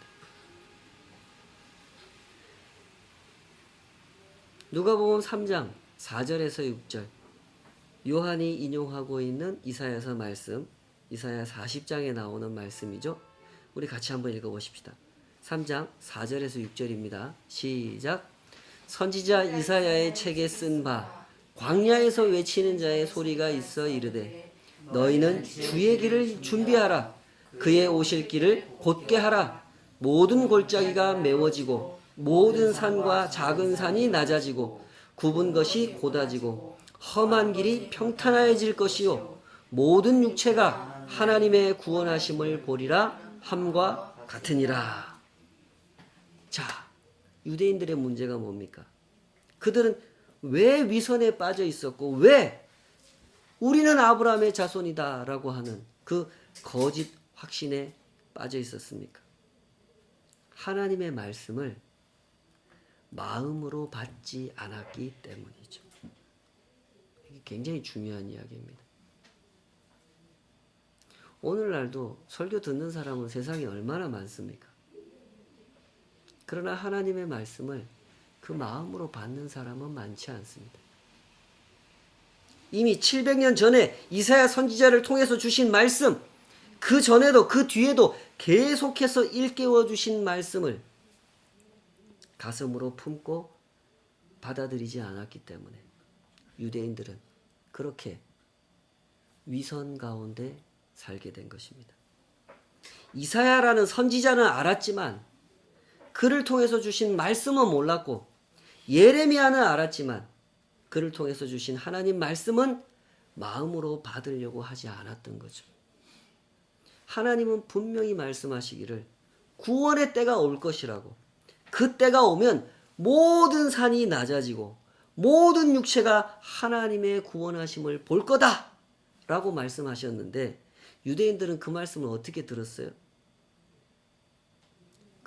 누가복음 3장 4절에서 6절 요한이 인용하고 있는 이사야서 말씀, 이사야 40장에 나오는 말씀이죠. 우리 같이 한번 읽어보십시다. 3장 4절에서 6절입니다. 시작. 선지자 이사야의 책에 쓴 바 광야에서 외치는 자의 소리가 있어 이르되 너희는 주의 길을 준비하라. 그의 오실 길을 곧게 하라. 모든 골짜기가 메워지고 모든 산과 작은 산이 낮아지고 굽은 것이 곧아지고 험한 길이 평탄해질 것이요 모든 육체가 하나님의 구원하심을 보리라 함과 같으니라. 자, 유대인들의 문제가 뭡니까? 그들은 왜 위선에 빠져 있었고 왜 우리는 아브라함의 자손이다 라고 하는 그 거짓 확신에 빠져 있었습니까? 하나님의 말씀을 마음으로 받지 않았기 때문이죠. 이게 굉장히 중요한 이야기입니다. 오늘날도 설교 듣는 사람은 세상에 얼마나 많습니까? 그러나 하나님의 말씀을 그 마음으로 받는 사람은 많지 않습니다. 이미 700년 전에 이사야 선지자를 통해서 주신 말씀, 그 전에도 그 뒤에도 계속해서 일깨워 주신 말씀을 가슴으로 품고 받아들이지 않았기 때문에 유대인들은 그렇게 위선 가운데 살게 된 것입니다. 이사야라는 선지자는 알았지만 그를 통해서 주신 말씀은 몰랐고 예레미야는 알았지만 그를 통해서 주신 하나님 말씀은 마음으로 받으려고 하지 않았던 거죠. 하나님은 분명히 말씀하시기를 구원의 때가 올 것이라고, 그 때가 오면 모든 산이 낮아지고 모든 육체가 하나님의 구원하심을 볼 거다 라고 말씀하셨는데 유대인들은 그 말씀을 어떻게 들었어요?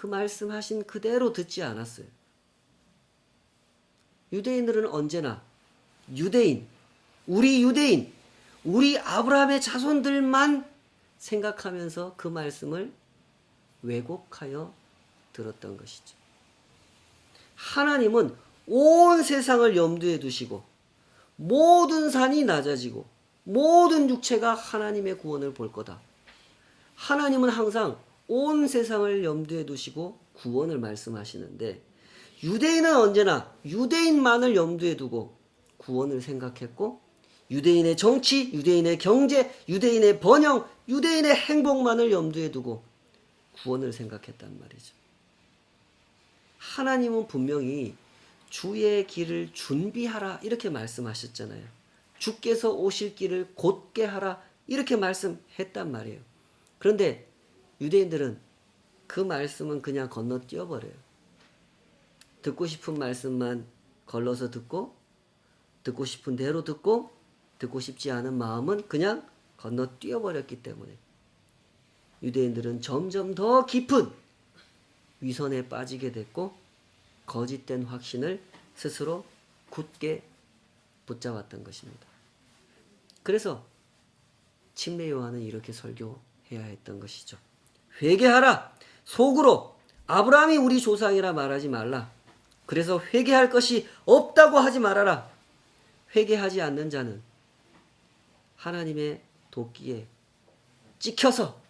그 말씀하신 그대로 듣지 않았어요. 유대인들은 언제나 유대인, 우리 아브라함의 자손들만 생각하면서 그 말씀을 왜곡하여 들었던 것이죠. 하나님은 온 세상을 염두에 두시고 모든 산이 낮아지고 모든 육체가 하나님의 구원을 볼 거다. 하나님은 항상 온 세상을 염두에 두시고 구원을 말씀하시는데 유대인은 언제나 유대인만을 염두에 두고 구원을 생각했고 유대인의 정치, 유대인의 경제, 유대인의 번영, 유대인의 행복만을 염두에 두고 구원을 생각했단 말이죠. 하나님은 분명히 주의 길을 준비하라 이렇게 말씀하셨잖아요. 주께서 오실 길을 곧게 하라 이렇게 말씀했단 말이에요. 그런데 유대인들은 그 말씀은 그냥 건너뛰어버려요. 듣고 싶은 말씀만 걸러서 듣고 듣고 싶은 대로 듣고 듣고 싶지 않은 마음은 그냥 건너뛰어버렸기 때문에 유대인들은 점점 더 깊은 위선에 빠지게 됐고 거짓된 확신을 스스로 굳게 붙잡았던 것입니다. 그래서 침례 요한은 이렇게 설교해야 했던 것이죠. 회개하라. 속으로 아브라함이 우리 조상이라 말하지 말라. 그래서 회개할 것이 없다고 하지 말아라. 회개하지 않는 자는 하나님의 도끼에 찍혀서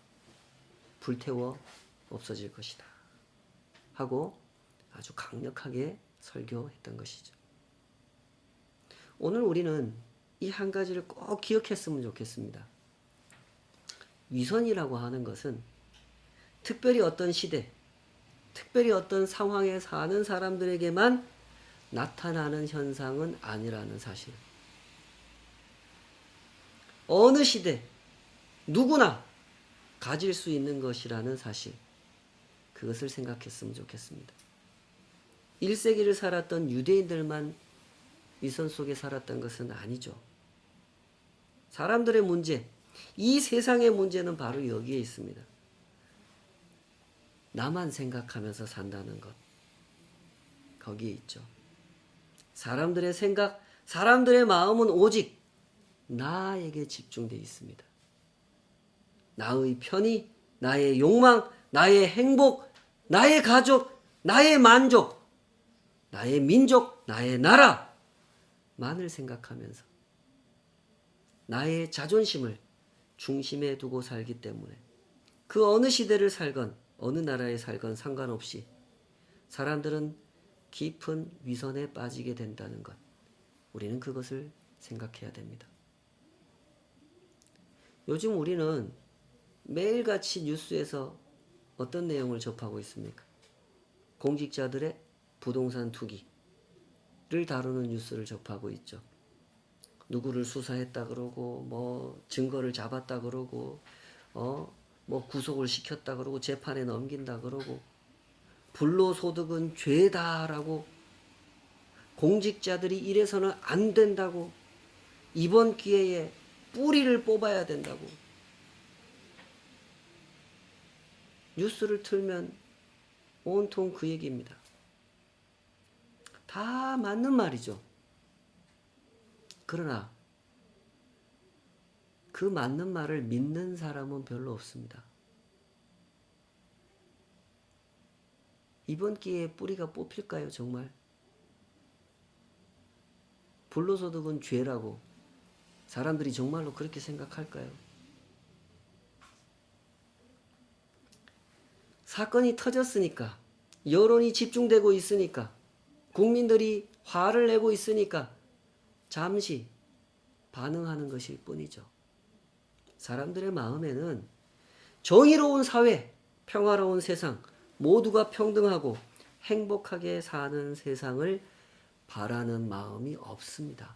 불태워 없어질 것이다. 하고 아주 강력하게 설교했던 것이죠. 오늘 우리는 이 한 가지를 꼭 기억했으면 좋겠습니다. 위선이라고 하는 것은 특별히 어떤 시대, 특별히 어떤 상황에 사는 사람들에게만 나타나는 현상은 아니라는 사실. 어느 시대, 누구나 가질 수 있는 것이라는 사실. 그것을 생각했으면 좋겠습니다. 1세기를 살았던 유대인들만 위선 속에 살았던 것은 아니죠. 사람들의 문제, 이 세상의 문제는 바로 여기에 있습니다. 나만 생각하면서 산다는 것. 거기에 있죠. 사람들의 생각, 사람들의 마음은 오직 나에게 집중되어 있습니다. 나의 편의, 나의 욕망, 나의 행복, 나의 가족, 나의 만족, 나의 민족, 나의 나라만을 생각하면서 나의 자존심을 중심에 두고 살기 때문에 그 어느 시대를 살건 어느 나라에 살건 상관없이 사람들은 깊은 위선에 빠지게 된다는 것. 우리는 그것을 생각해야 됩니다. 요즘 우리는 매일같이 뉴스에서 어떤 내용을 접하고 있습니까? 공직자들의 부동산 투기를 다루는 뉴스를 접하고 있죠. 누구를 수사했다 그러고 뭐 증거를 잡았다 그러고 뭐 구속을 시켰다 그러고 재판에 넘긴다 그러고 불로소득은 죄다라고 공직자들이 이래서는 안 된다고 이번 기회에 뿌리를 뽑아야 된다고 뉴스를 틀면 온통 그 얘기입니다. 다 맞는 말이죠. 그러나 그 맞는 말을 믿는 사람은 별로 없습니다. 이번 기회에 뿌리가 뽑힐까요, 정말? 불로소득은 죄라고 사람들이 정말로 그렇게 생각할까요? 사건이 터졌으니까, 여론이 집중되고 있으니까, 국민들이 화를 내고 있으니까 잠시 반응하는 것일 뿐이죠. 사람들의 마음에는 정의로운 사회, 평화로운 세상, 모두가 평등하고 행복하게 사는 세상을 바라는 마음이 없습니다.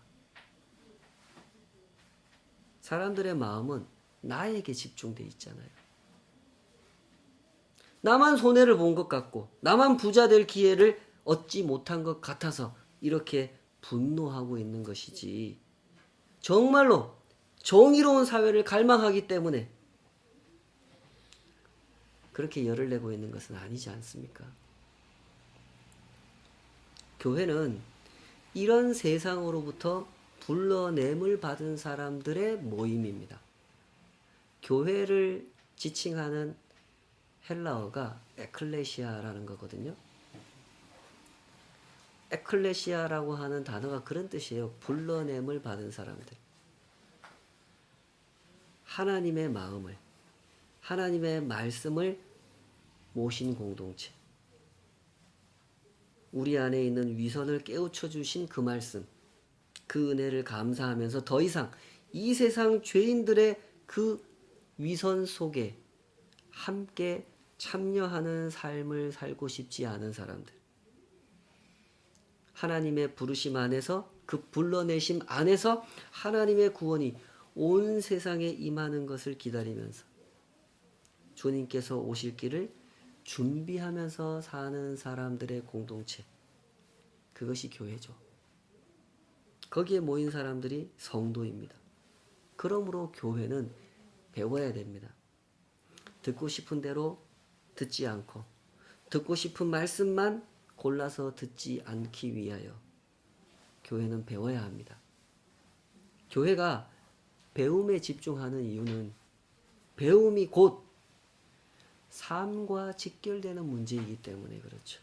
사람들의 마음은 나에게 집중되어 있잖아요. 나만 손해를 본 것 같고 나만 부자 될 기회를 얻지 못한 것 같아서 이렇게 분노하고 있는 것이지 정말로 정의로운 사회를 갈망하기 때문에 그렇게 열을 내고 있는 것은 아니지 않습니까? 교회는 이런 세상으로부터 불러냄을 받은 사람들의 모임입니다. 교회를 지칭하는 헬라어가 에클레시아라는 거거든요. 에클레시아라고 하는 단어가 그런 뜻이에요. 불러냄을 받은 사람들. 하나님의 마음을, 하나님의 말씀을 모신 공동체. 우리 안에 있는 위선을 깨우쳐 주신 그 말씀, 그 은혜를 감사하면서 더 이상 이 세상 죄인들의 그 위선 속에 함께 참여하는 삶을 살고 싶지 않은 사람들. 하나님의 부르심 안에서, 그 불러내심 안에서 하나님의 구원이 온 세상에 임하는 것을 기다리면서 주님께서 오실 길을 준비하면서 사는 사람들의 공동체. 그것이 교회죠. 거기에 모인 사람들이 성도입니다. 그러므로 교회는 배워야 됩니다. 듣고 싶은 대로 듣지 않고 듣고 싶은 말씀만 골라서 듣지 않기 위하여 교회는 배워야 합니다. 교회가 배움에 집중하는 이유는 배움이 곧 삶과 직결되는 문제이기 때문에 그렇죠.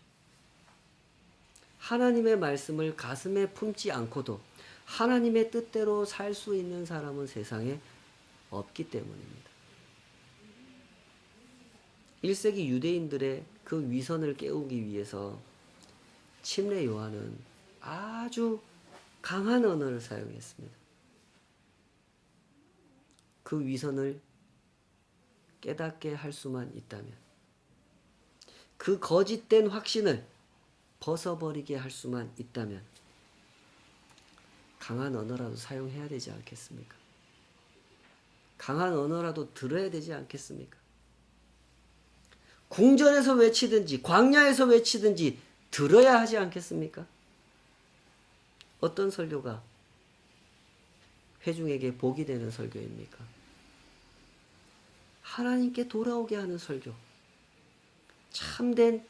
하나님의 말씀을 가슴에 품지 않고도 하나님의 뜻대로 살 수 있는 사람은 세상에 없기 때문입니다. 1세기 유대인들의 그 위선을 깨우기 위해서 침례 요한은 아주 강한 언어를 사용했습니다. 그 위선을 깨닫게 할 수만 있다면, 그 거짓된 확신을 벗어버리게 할 수만 있다면 강한 언어라도 사용해야 되지 않겠습니까? 강한 언어라도 들어야 되지 않겠습니까? 궁전에서 외치든지 광야에서 외치든지 들어야 하지 않겠습니까? 어떤 설교가 회중에게 복이 되는 설교입니까? 하나님께 돌아오게 하는 설교, 참된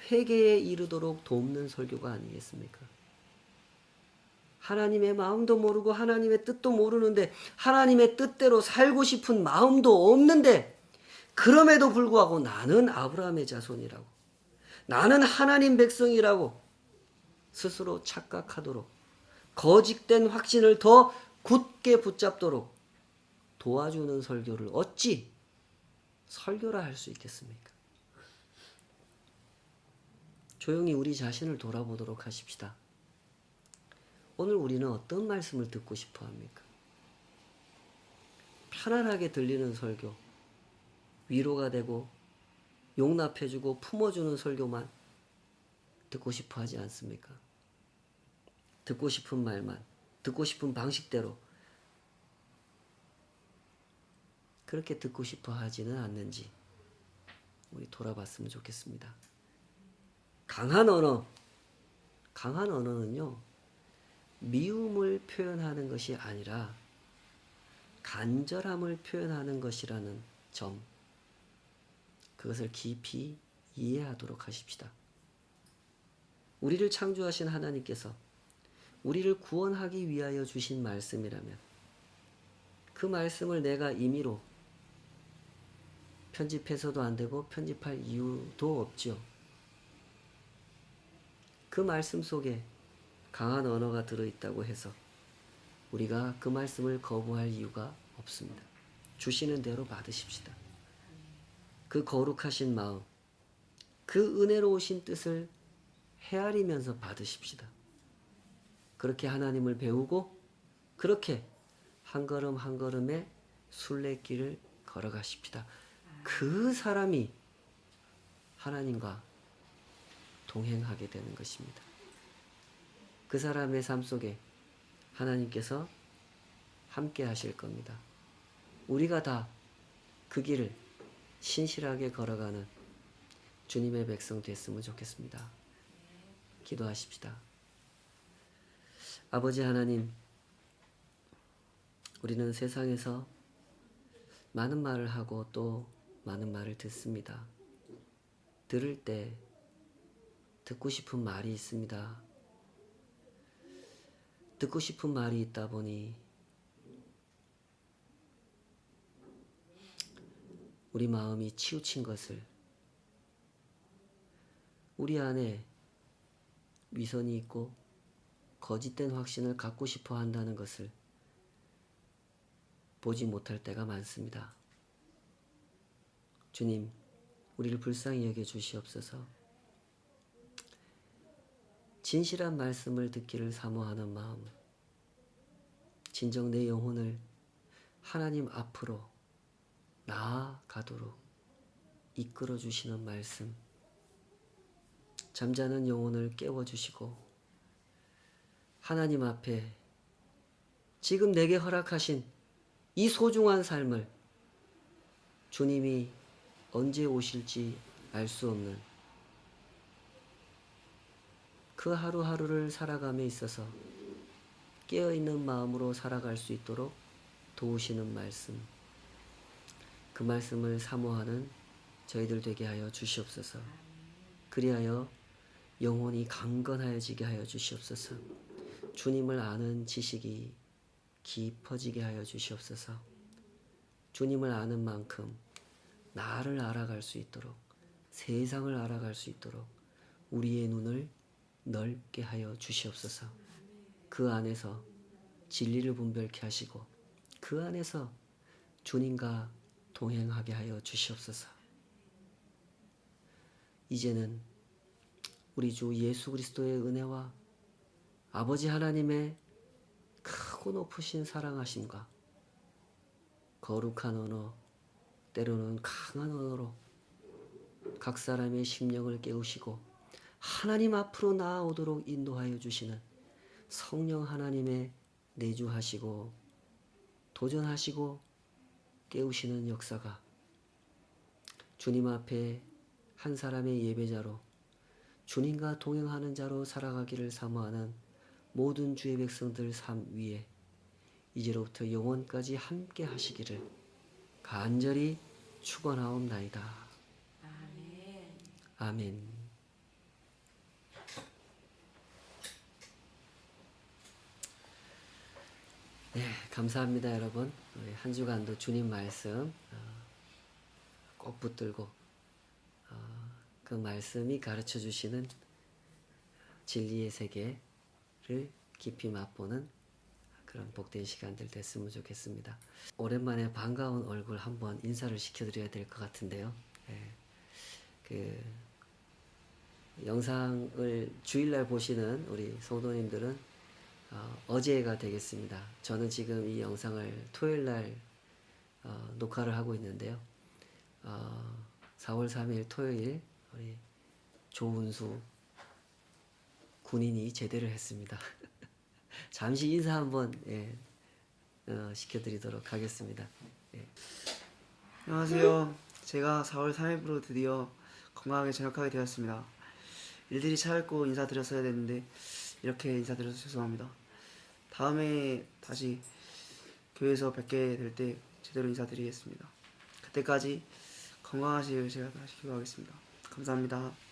회개에 이르도록 돕는 설교가 아니겠습니까? 하나님의 마음도 모르고 하나님의 뜻도 모르는데 하나님의 뜻대로 살고 싶은 마음도 없는데 그럼에도 불구하고 나는 아브라함의 자손이라고, 나는 하나님 백성이라고 스스로 착각하도록, 거짓된 확신을 더 굳게 붙잡도록 도와주는 설교를 어찌 설교라 할 수 있겠습니까? 조용히 우리 자신을 돌아보도록 하십시다. 오늘 우리는 어떤 말씀을 듣고 싶어 합니까? 편안하게 들리는 설교, 위로가 되고 용납해주고 품어주는 설교만 듣고 싶어 하지 않습니까? 듣고 싶은 말만, 듣고 싶은 방식대로 그렇게 듣고 싶어 하지는 않는지 우리 돌아봤으면 좋겠습니다. 강한 언어는요, 미움을 표현하는 것이 아니라 간절함을 표현하는 것이라는 점, 그것을 깊이 이해하도록 하십시다. 우리를 창조하신 하나님께서 우리를 구원하기 위하여 주신 말씀이라면 그 말씀을 내가 임의로 편집해서도 안 되고 편집할 이유도 없죠. 그 말씀 속에 강한 언어가 들어있다고 해서 우리가 그 말씀을 거부할 이유가 없습니다. 주시는 대로 받으십시다. 그 거룩하신 마음, 그 은혜로우신 뜻을 헤아리면서 받으십시다. 그렇게 하나님을 배우고 그렇게 한 걸음 한 걸음의 순례길을 걸어가십시다. 그 사람이 하나님과 동행하게 되는 것입니다. 그 사람의 삶 속에 하나님께서 함께 하실 겁니다. 우리가 다 그 길을 신실하게 걸어가는 주님의 백성 됐으면 좋겠습니다. 기도하십시다. 아버지 하나님, 우리는 세상에서 많은 말을 하고 또 많은 말을 듣습니다. 들을 때 듣고 싶은 말이 있습니다. 듣고 싶은 말이 있다 보니 우리 마음이 치우친 것을, 우리 안에 위선이 있고 거짓된 확신을 갖고 싶어 한다는 것을 보지 못할 때가 많습니다. 주님, 우리를 불쌍히 여겨 주시옵소서. 진실한 말씀을 듣기를 사모하는 마음, 진정 내 영혼을 하나님 앞으로 나아가도록 이끌어 주시는 말씀, 잠자는 영혼을 깨워주시고 하나님 앞에 지금 내게 허락하신 이 소중한 삶을 주님이 언제 오실지 알 수 없는 그 하루하루를 살아감에 있어서 깨어있는 마음으로 살아갈 수 있도록 도우시는 말씀, 그 말씀을 사모하는 저희들 되게 하여 주시옵소서. 그리하여 영혼이 강건하여지게 하여 주시옵소서. 주님을 아는 지식이 깊어지게 하여 주시옵소서. 주님을 아는 만큼 나를 알아갈 수 있도록, 세상을 알아갈 수 있도록 우리의 눈을 넓게 하여 주시옵소서. 그 안에서 진리를 분별케 하시고 그 안에서 주님과 동행하게 하여 주시옵소서. 이제는 우리 주 예수 그리스도의 은혜와 아버지 하나님의 크고 높으신 사랑하심과 거룩한 언어, 때로는 강한 언어로 각 사람의 심령을 깨우시고 하나님 앞으로 나아오도록 인도하여 주시는 성령 하나님의 내주하시고 도전하시고 깨우시는 역사가 주님 앞에 한 사람의 예배자로 주님과 동행하는 자로 살아가기를 사모하는 모든 주의 백성들 삶 위에 이제로부터 영원까지 함께 하시기를 간절히 축원하옵나이다. 아멘. 아멘. 네, 감사합니다, 여러분. 우리 한 주간도 주님 말씀 꼭 붙들고 그 말씀이 가르쳐 주시는 진리의 세계를 깊이 맛보는 그런 복된 시간들 됐으면 좋겠습니다. 오랜만에 반가운 얼굴 한번 인사를 시켜드려야 될 것 같은데요. 예, 그 영상을 주일날 보시는 우리 성도님들은 어제가 되겠습니다. 저는 지금 이 영상을 토요일날 녹화를 하고 있는데요. 4월 3일 토요일 우리 조은수 군인이 제대를 했습니다. 잠시 인사 한번 시켜드리도록 하겠습니다. 예. 안녕하세요. 제가 4월 3일부로 드디어 건강하게 전역하게 되었습니다. 일들이 차였고 인사드렸어야 됐는데 이렇게 인사드려서 죄송합니다. 다음에 다시 교회에서 뵙게 될 때 제대로 인사드리겠습니다. 그때까지 건강하시길 제가 다시 기도하겠습니다. 감사합니다.